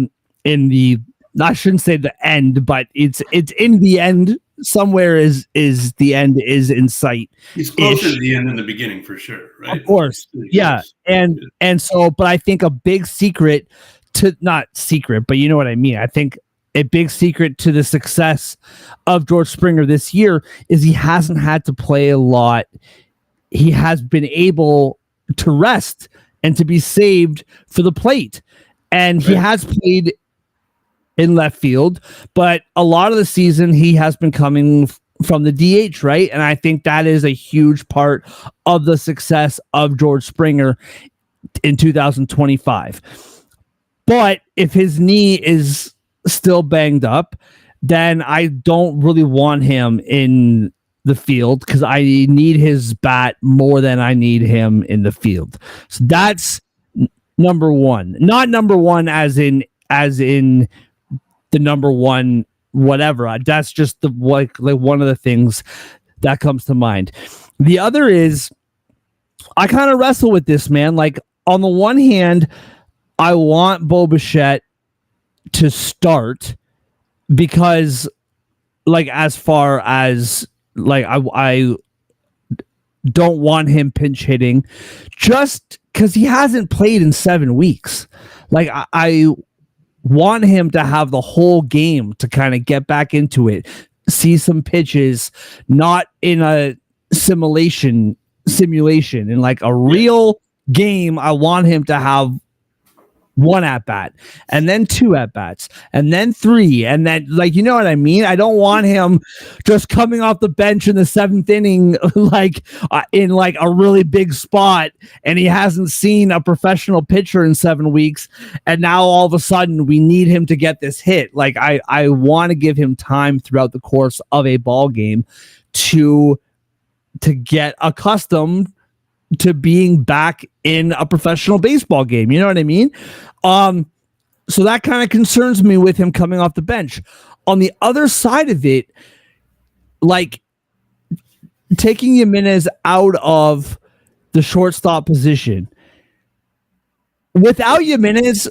shouldn't say the end, but it's in the end. Somewhere is the end is in sight. He's closer to the end than the beginning for sure, right? Of course. Yeah. And so, but I think a big secret not secret, but you know what I mean. I think a big secret to the success of George Springer this year is he hasn't had to play a lot. He has been able to rest and to be saved for the plate. And he has played in left field, but a lot of the season he has been coming from the DH, right? And I think that is a huge part of the success of George Springer in 2025. But if his knee is still banged up, then I don't really want him in the field because I need his bat more than I need him in the field. So that's number one. Not number one as in the number one whatever. That's just the like one of the things that comes to mind. The other is I kind of wrestle with this, man. Like, on the one hand, I want Bo Bichette to start because, like, as far as, like, I don't want him pinch hitting just because he hasn't played in 7 weeks. Like, I want him to have the whole game to kind of get back into it, see some pitches, not in a simulation, in like a real game. I want him to have 1 at bat, and then 2 at bats, and then 3, and then, like, you know what I mean? I don't want him just coming off the bench in the 7th inning, like in like a really big spot, and he hasn't seen a professional pitcher in 7 weeks, and now all of a sudden we need him to get this hit. Like, I want to give him time throughout the course of a ball game to get accustomed to being back in a professional baseball game. You know what I mean? So that kind of concerns me with him coming off the bench. On the other side of it, like, taking Jimenez out of the shortstop position, without Jimenez,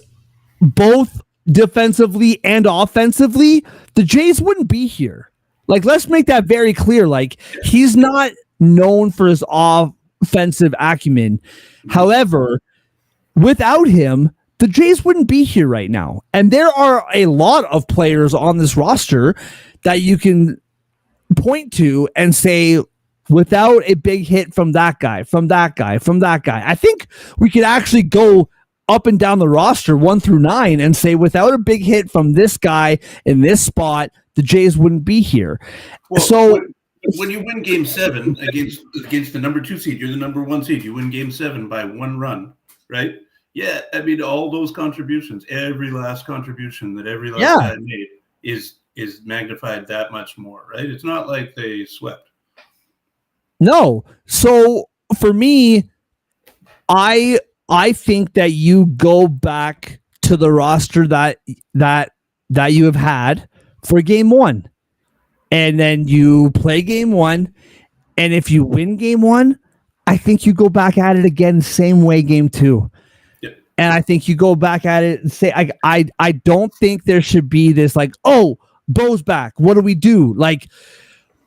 both defensively and offensively, the Jays wouldn't be here. Like, let's make that very clear. Like, he's not known for his offensive acumen. However, without him, the Jays wouldn't be here right now. And there are a lot of players on this roster that you can point to and say, without a big hit from that guy, I think we could actually go up and down the roster 1 through 9 and say, without a big hit from this guy in this spot, the Jays wouldn't be here. Well, so when you win Game 7 against the number 2 seed, you're the number 1 seed. You win Game 7 by 1 run, right? Yeah, I mean, all those contributions, every last contribution that every last guy made is magnified that much more, right? It's not like they swept. No. So for me, I think that you go back to the roster that you have had for Game 1, and then you play Game 1, and if you win Game 1, I think you go back at it again same way Game 2. And I think you go back at it and say, I don't think there should be this, like, oh, Bo's back, what do we do? Like,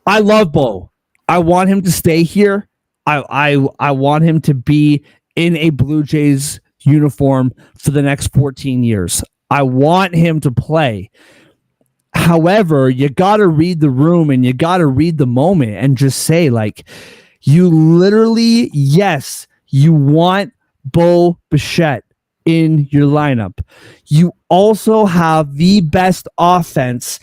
I love Bo. I want him to stay here. I want him to be in a Blue Jays uniform for the next 14 years. I want him to play. However, you got to read the room and you got to read the moment and just say, like, you literally, yes, you want Bo Bichette in your lineup. You also have the best offense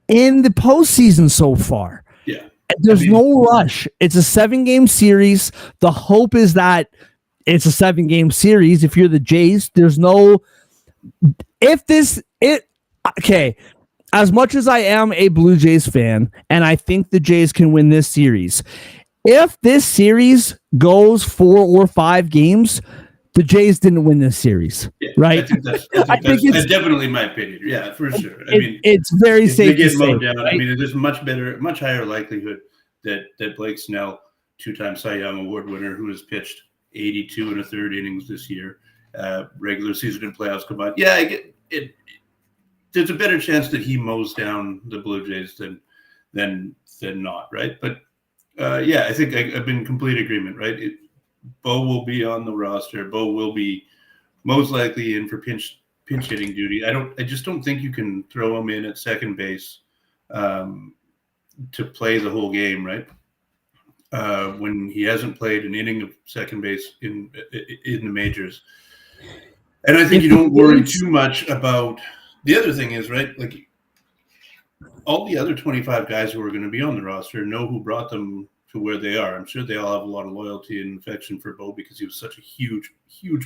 in the postseason so far. Yeah. There's no rush. It's a 7-game series. The hope is that it's a 7-game series. If you're the Jays, there's no, okay. As much as I am a Blue Jays fan, and I think the Jays can win this series, if this series goes 4 or 5 games, the Jays didn't win this series, right? I think that's definitely my opinion. Yeah, for sure. I mean, it's very safe to say. Down, right? I mean, there's much higher likelihood that Blake Snell, 2-time Cy Young Award winner, who has pitched 82 and a third innings this year, regular season and playoffs combined. Yeah, I get it. There's a better chance that he mows down the Blue Jays than not, right? But yeah, I think I've been in complete agreement, right? Bo will be on the roster. Bo will be most likely in for pinch hitting duty. I just don't think you can throw him in at second base to play the whole game, right? When he hasn't played an inning of second base in the majors. And I think you don't worry too much about the other thing is, right, like all the other 25 guys who are going to be on the roster know who brought them to where they are. I'm sure they all have a lot of loyalty and affection for Bo because he was such a huge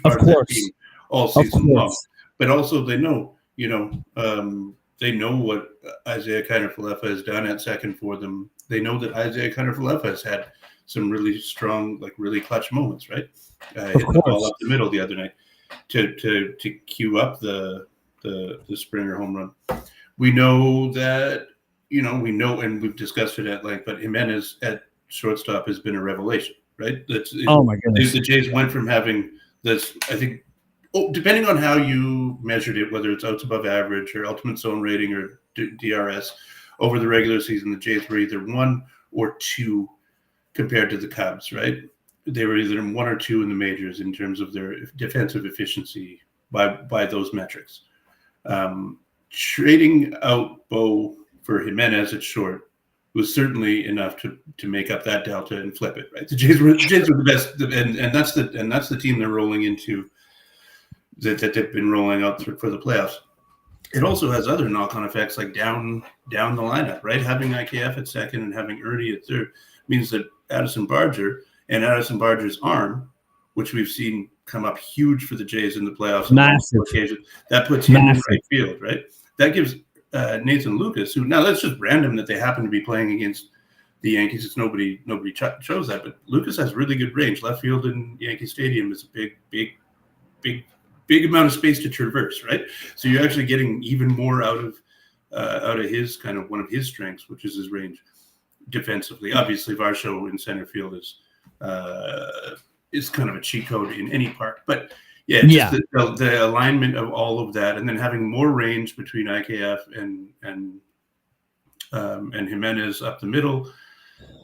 part of that team all season long. But also they know, they know what Isaiah Kiner-Falefa has done at second for them. They know that Isaiah Kiner-Falefa has had some really strong, like really clutch moments, right? Hit the ball up the middle the other night to cue up the Springer home run. We know that, and we've discussed it at length, but Jimenez at shortstop has been a revelation, right? My goodness. The Jays went from having this, I think, depending on how you measured it, whether it's outs above average or ultimate zone rating or DRS, over the regular season, the Jays were either 1 or 2 compared to the Cubs, right? They were either 1 or 2 in the majors in terms of their defensive efficiency by those metrics. Trading out Bo for Jimenez at short was certainly enough to make up that delta and flip it, right? The Jays were the best, and that's the team they're rolling into, that they've been rolling out for the playoffs. It also has other knock-on effects, like down the lineup, right? Having IKF at second and having Ernie at third means that Addison Barger's arm, which we've seen come up huge for the Jays in the playoffs on multiple occasions, that puts him in right field, right? That gives Nathan Lucas, who now that's just random that they happen to be playing against the Yankees. It's nobody chose that, but Lucas has really good range. Left field in Yankee Stadium is a big amount of space to traverse, right? So you're actually getting even more out of his kind of one of his strengths, which is his range defensively. Obviously, Varsho in center field is kind of a cheat code in any park, but just the alignment of all of that, and then having more range between IKF and Jimenez up the middle,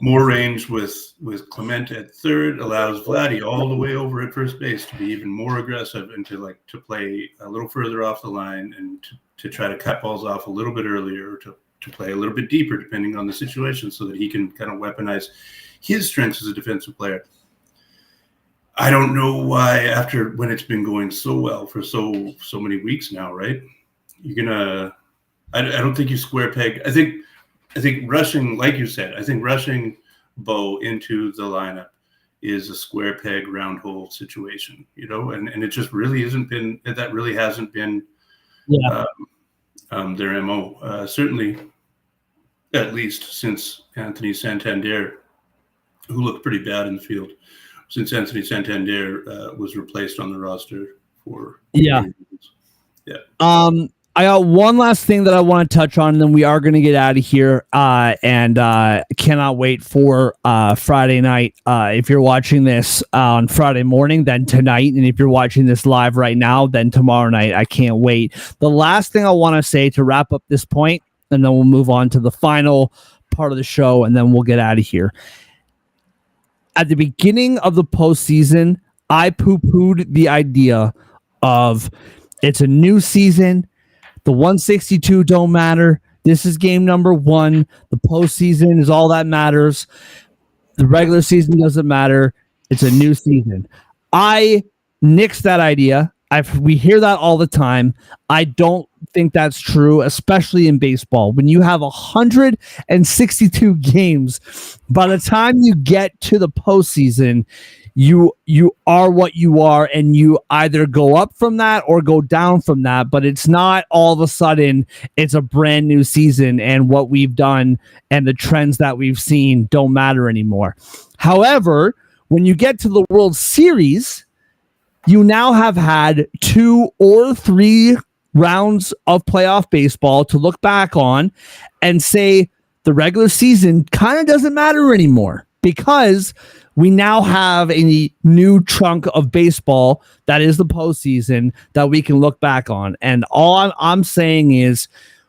more range with Clement at third, allows Vladdy all the way over at first base to be even more aggressive and to play a little further off the line and to try to cut balls off a little bit earlier, or to play a little bit deeper depending on the situation, so that he can kind of weaponize his strengths as a defensive player. I don't know why, when it's been going so well for so many weeks now, right? I don't think you square peg. I think rushing, like you said, rushing Bo into the lineup is a square peg, round hole situation, and it just really hasn't been their MO. Certainly, at least since Anthony Santander, who looked pretty bad in the field, since Anthony Santander was replaced on the roster for reasons. I got one last thing that I want to touch on, and then we are going to get out of here. And cannot wait for Friday night. If you're watching this on Friday morning, then tonight. And if you're watching this live right now, then tomorrow night. I can't wait. The last thing I want to say to wrap up this point, and then we'll move on to the final part of the show, and then we'll get out of here. At the beginning of the postseason, I poo-pooed the idea of it's a new season. The 162 don't matter. This is game number 1. The postseason is all that matters. The regular season doesn't matter. It's a new season. I nixed that idea. We hear that all the time. I don't think that's true, especially in baseball. When you have 162 games, by the time you get to the postseason, you are what you are, and you either go up from that or go down from that, but it's not all of a sudden it's a brand new season and what we've done and the trends that we've seen don't matter anymore. However, when you get to the World Series, you now have had 2 or 3 rounds of playoff baseball to look back on and say the regular season kind of doesn't matter anymore, because we now have a new chunk of baseball that is the postseason that we can look back on. And all I'm saying is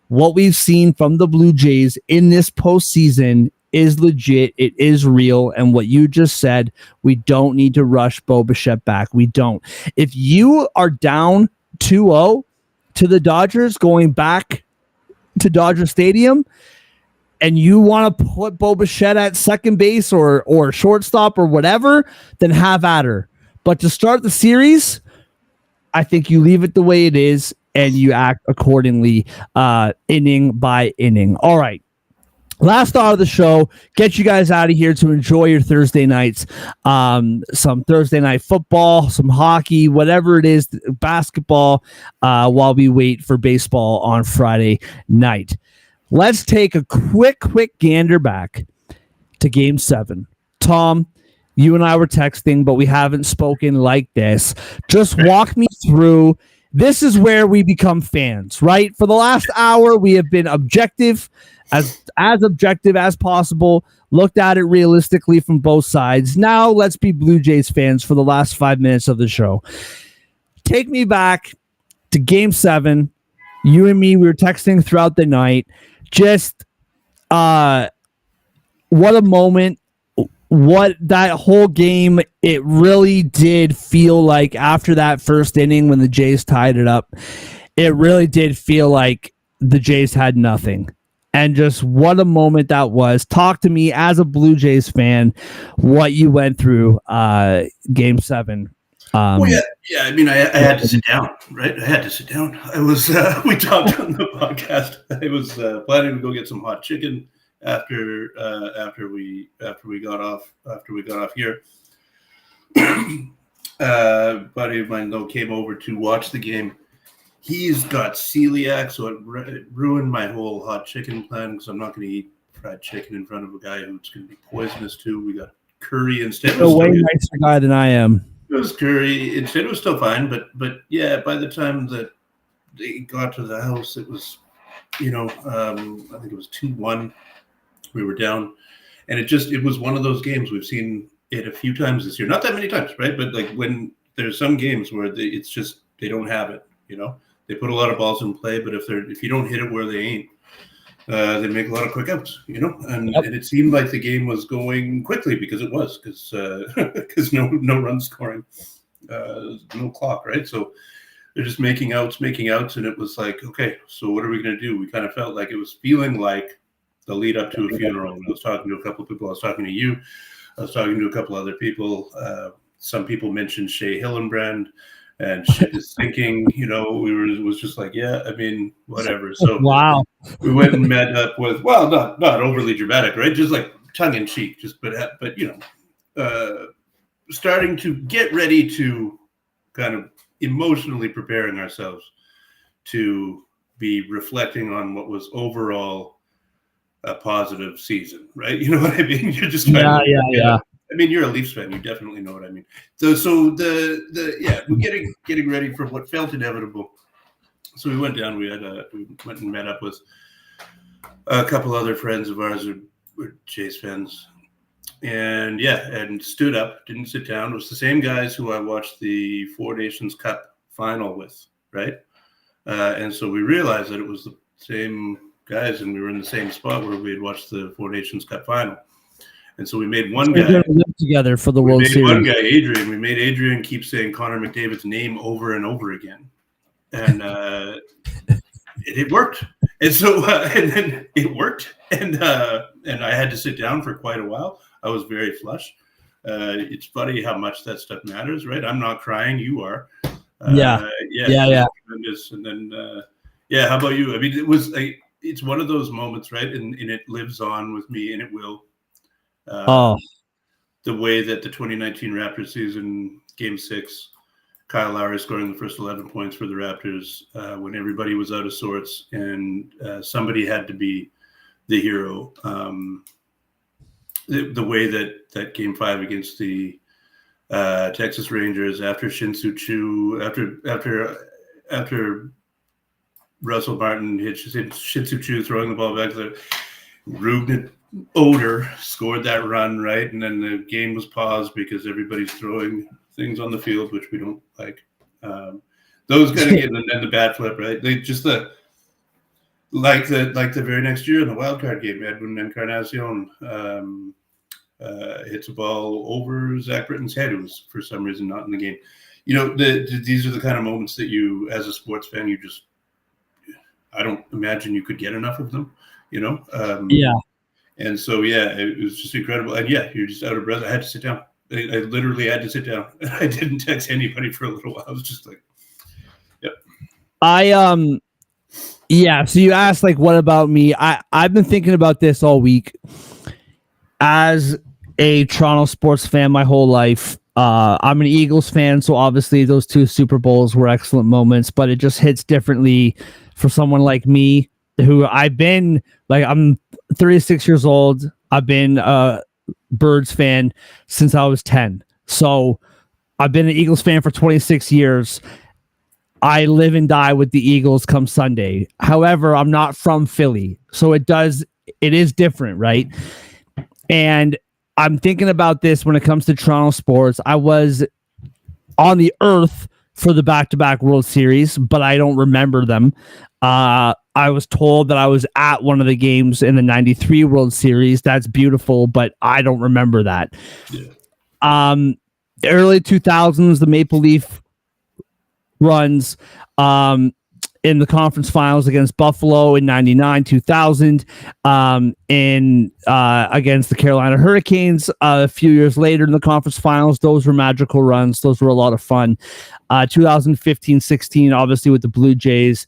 what we've seen from the Blue Jays in this postseason is legit. It is real. And what you just said, we don't need to rush Bo Bichette back. We don't. If you are down 2-0 to the Dodgers going back to Dodger Stadium, and you want to put Bo Bichette at second base or shortstop or whatever, then have at her. But to start the series, I think you leave it the way it is and you act accordingly, inning by inning. All right. Last thought of the show, get you guys out of here to enjoy your Thursday nights. Some Thursday night football, some hockey, whatever it is, basketball, while we wait for baseball on Friday night. Let's take a quick gander back to Game 7. Tom, you and I were texting, but we haven't spoken like this. Just walk me through this is where we become fans, right? For the last hour, we have been objective, as objective as possible, looked at it realistically from both sides. Now let's be Blue Jays fans for the last 5 minutes of the show. Take me back to Game 7. You and me, we were texting throughout the night. Just what a moment. What that whole game, it really did feel like after that first inning when the Jays tied it up, it really did feel like the Jays had nothing. And just what a moment that was. Talk to me as a Blue Jays fan, what you went through Game 7. I mean, I had to sit down, right? I had to sit down. I was, we talked on the podcast. I was planning to go get some hot chicken after we got off here. Buddy of mine though came over to watch the game. He's got celiac, so it ruined my whole hot chicken plan because I'm not going to eat fried chicken in front of a guy who's going to be poisonous too. We got curry instead. You're a way nicer guy than I am. It was curry instead. It was still fine, but yeah, by the time that they got to the house, it was, I think it was 2-1. We were down, and it was one of those games. We've seen it a few times this year, not that many times, right? But like when there's some games where it's just they don't have it, they put a lot of balls in play, but if you don't hit it where they ain't, they make a lot of quick outs, and it seemed like the game was going quickly because no run scoring, no clock, right? So they're just making outs, and it was like, okay, so what are we going to do? We kind of felt like it was feeling like the lead up to a funeral. And I was talking to a couple of people. I was talking to you. I was talking to a couple other people. Some people mentioned Shea Hillenbrand, and shit is sinking. It was just like, yeah, I mean, whatever. So wow, we went and met up with, well, not overly dramatic, right? Just like tongue in cheek, but starting to get ready to kind of emotionally preparing ourselves to be reflecting on what was overall a positive season, right? You know what I mean? You're just trying yeah. I mean, you're a Leafs fan. You definitely know what I mean. So we're getting ready for what felt inevitable. So we went down. We went and met up with a couple other friends of ours who were Jays fans, and stood up. Didn't sit down. It was the same guys who I watched the Four Nations Cup final with, right? And so we realized that it was the same guys, and we were in the same spot where we had watched the Four Nations Cup final. And so we made one guy live together for the World Series. One guy, Adrian. We made Adrian keep saying Connor McDavid's name over and over again, and it worked. And so and then it worked, and I had to sit down for quite a while. I was very flush. It's funny how much that stuff matters, right? I'm not crying. You are. Yeah. Tremendous. And then how about you? I mean, it was it's one of those moments, right? And it lives on with me, and it will. The way that the 2019 Raptors season, Game 6, Kyle Lowry scoring the first 11 points for the Raptors when everybody was out of sorts, and somebody had to be the hero. The way that Game 5 against the Texas Rangers, after Shin-Soo Choo, after Russell Martin hit Shin-Soo Choo throwing the ball back there, Rubin Oder scored that run, right? And then the game was paused because everybody's throwing things on the field, which we don't like. Those kind of games, and then the bat flip, right? They just the very next year in the wild card game, Edwin Encarnacion hits a ball over Zach Britton's head, who was for some reason not in the game. These are the kind of moments that you, as a sports fan, I don't imagine you could get enough of them. Yeah. And so, it was just incredible. And you're just out of breath. I had to sit down. I literally had to sit down. I didn't text anybody for a little while. I was just like, yep. So you asked, like, what about me? I've been thinking about this all week. As a Toronto sports fan my whole life, I'm an Eagles fan, so obviously those 2 Super Bowls were excellent moments, but it just hits differently for someone like me, who I'm 36 years old. I've been a Birds fan since I was 10. So I've been an Eagles fan for 26 years. I live and die with the Eagles come Sunday. However, I'm not from Philly, so it is different, right? And I'm thinking about this when it comes to Toronto sports. I was on the earth for the back-to-back World Series, but I don't remember them. I was told that I was at one of the games in the 93 World Series. That's beautiful, but I don't remember that. Yeah. Early 2000s, the Maple Leaf runs in the conference finals against Buffalo in 99, 2000, against the Carolina Hurricanes a few years later in the conference finals. Those were magical runs. Those were a lot of fun. 2015-16, obviously with the Blue Jays.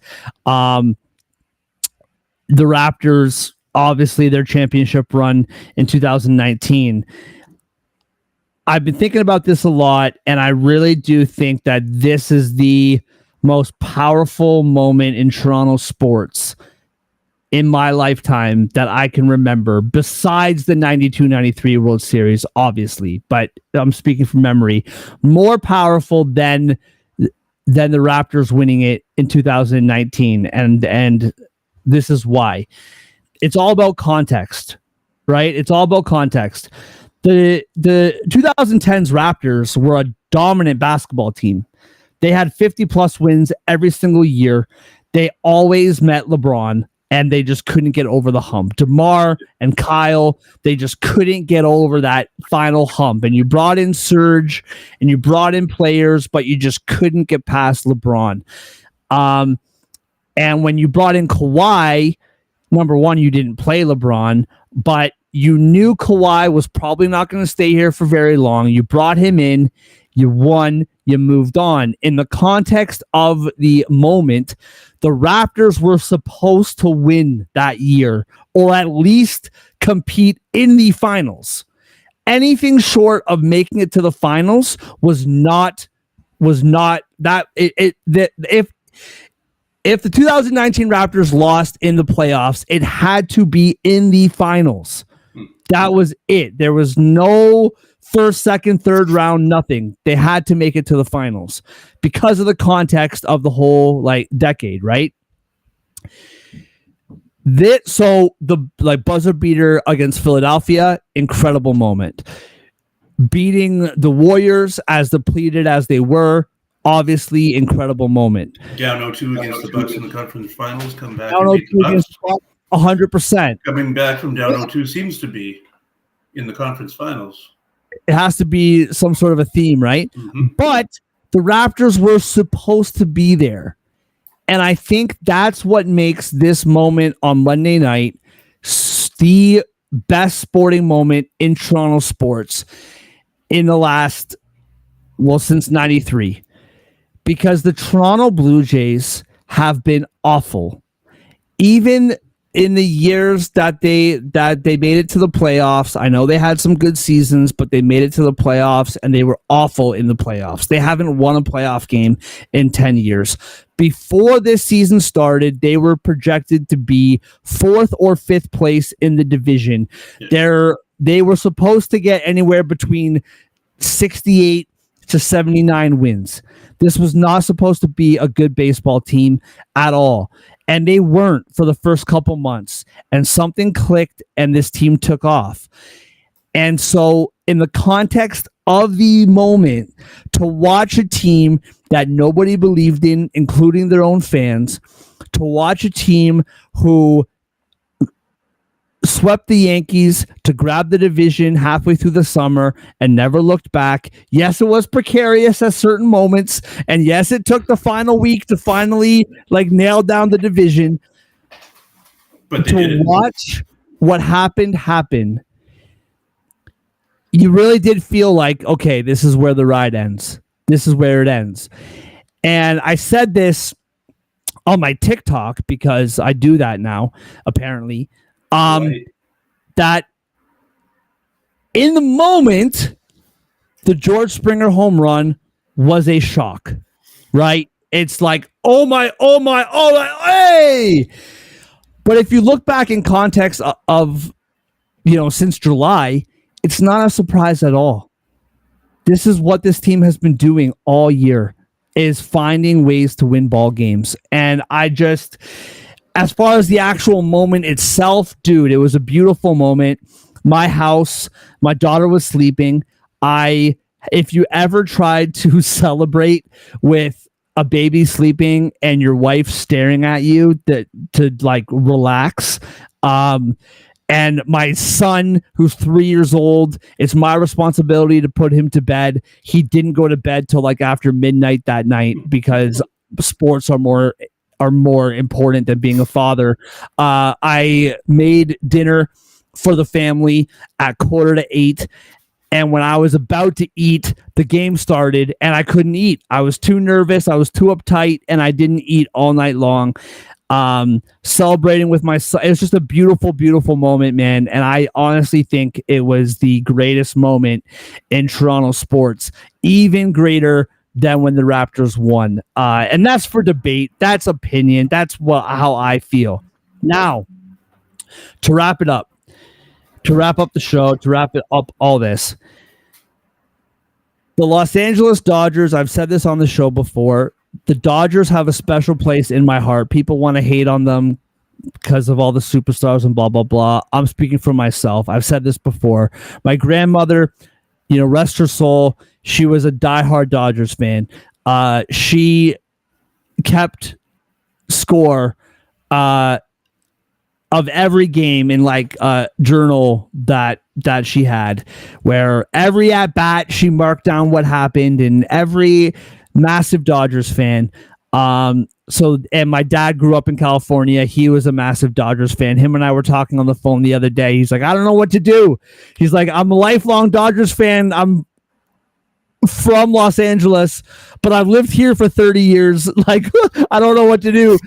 The Raptors, obviously their championship run in 2019. I've been thinking about this a lot, and I really do think that this is the most powerful moment in Toronto sports in my lifetime that I can remember, besides the 92-93 World Series, obviously, but I'm speaking from memory. More powerful than the Raptors winning it in 2019, and this is why. It's all about context, right? It's all about context. The 2010s Raptors were a dominant basketball team. They had 50-plus wins every single year. They always met LeBron, and they just couldn't get over the hump. DeMar and Kyle, they just couldn't get over that final hump. And you brought in Serge, and you brought in players, but you just couldn't get past LeBron. And when you brought in Kawhi, number one, you didn't play LeBron, but you knew Kawhi was probably not going to stay here for very long. You brought him in, you won, you moved on. In the context of the moment, the Raptors were supposed to win that year, or at least compete in the finals. Anything short of making it to the finals was not that. If the 2019 Raptors lost in the playoffs, it had to be in the finals. That was it. There was no first, second, third round, nothing. They had to make it to the finals because of the context of the whole decade, right? So the buzzer beater against Philadelphia, incredible moment. Beating the Warriors as depleted as they were, obviously incredible moment. Down 0-2 against the Bucks in the conference finals, come back down and beat the Bucks. 100%. Coming back from down 0-2 seems to be in the conference finals. It has to be some sort of a theme, right? Mm-hmm. But the Raptors were supposed to be there. And I think that's what makes this moment on Monday night the best sporting moment in Toronto sports in the last, since 93. Because the Toronto Blue Jays have been awful. Even in the years that they made it to the playoffs, I know they had some good seasons, but they made it to the playoffs and they were awful in the playoffs. They haven't won a playoff game in 10 years. Before this season started, they were projected to be 4th or 5th place in the division. Yeah. They were supposed to get anywhere between 68 to 79 wins. This was not supposed to be a good baseball team at all. And they weren't for the first couple months. And something clicked and this team took off. And so in the context of the moment, to watch a team that nobody believed in, including their own fans, to watch a team who swept the Yankees to grab the division halfway through the summer and never looked back. Yes, it was precarious at certain moments. And yes, it took the final week to finally nail down the division. But to watch what happened, you really did feel like, okay, this is where the ride ends. This is where it ends. And I said this on my TikTok because I do that now, apparently. Right. That in the moment, the George Springer home run was a shock, right? It's like, oh my, hey! But if you look back in context of since July, it's not a surprise at all. This is what this team has been doing all year. is finding ways to win ball games. And as far as the actual moment itself, dude, it was a beautiful moment. My house, my daughter was sleeping. If you ever tried to celebrate with a baby sleeping and your wife staring at you to like relax, and my son, who's 3 years old, it's my responsibility to put him to bed. He didn't go to bed till like after midnight that night because sports are more important than being a father. I made dinner for the family at 7:45. And when I was about to eat, the game started and I couldn't eat. I was too nervous. I was too uptight and I didn't eat all night long. Celebrating with my son. It was just a beautiful, beautiful moment, man. And I honestly think it was the greatest moment in Toronto sports, even greater than when the Raptors won. And that's for debate. That's opinion. That's how I feel. Now, to wrap up the show, to wrap it up all this, the Los Angeles Dodgers, I've said this on the show before, the Dodgers have a special place in my heart. People want to hate on them because of all the superstars and blah, blah, blah. I'm speaking for myself. I've said this before. My grandmother, rest her soul, she was a diehard Dodgers fan. She kept score of every game in like a journal that she had, where every at bat she marked down what happened, and every massive Dodgers fan. And my dad grew up in California. He was a massive Dodgers fan. Him and I were talking on the phone the other day. He's like, I don't know what to do. He's like, I'm a lifelong Dodgers fan. I'm from Los Angeles, but I've lived here for 30 years. Like, I don't know what to do.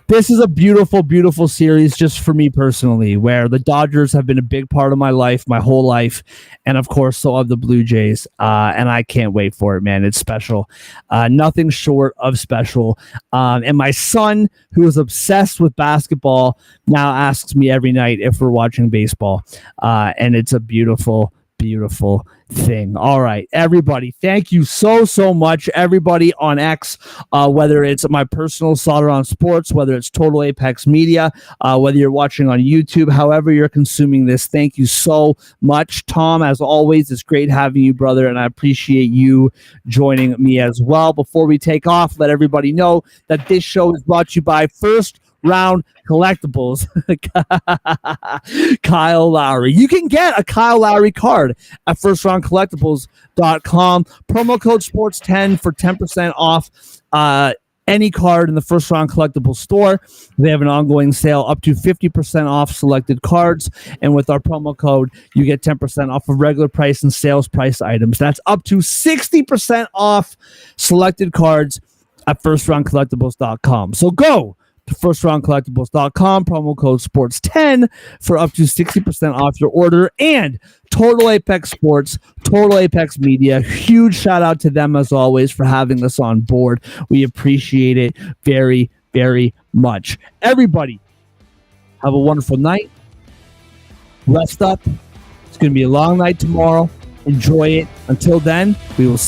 This is a beautiful, beautiful series just for me personally, where the Dodgers have been a big part of my life, my whole life. And of course, so have the Blue Jays. And I can't wait for it, man. It's special. Nothing short of special. And my son, who is obsessed with basketball, now asks me every night if we're watching baseball. And it's a beautiful, beautiful thing. All right, everybody, thank you so much. Everybody on X, whether it's my personal Solder on Sports, whether it's Total Apex Media, whether you're watching on YouTube, however you're consuming this, thank you so much. Tom, as always, it's great having you, brother, and I appreciate you joining me as well. Before we take off, let everybody know that this show is brought to you by First Round Collectibles. Kyle Lowry. You can get a Kyle Lowry card at firstroundcollectibles.com. Promo code sports10 for 10% off any card in the First Round Collectibles store. They have an ongoing sale up to 50% off selected cards, and with our promo code you get 10% off of regular price and sales price items. That's up to 60% off selected cards at firstroundcollectibles.com. So go to firstroundcollectibles.com, promo code sports10 for up to 60% off your order. And Total Apex Sports, Total Apex Media, huge shout out to them as always for having us on board. We appreciate it very, very much. Everybody, have a wonderful night. Rest up. It's going to be a long night tomorrow. Enjoy it. Until then, we will see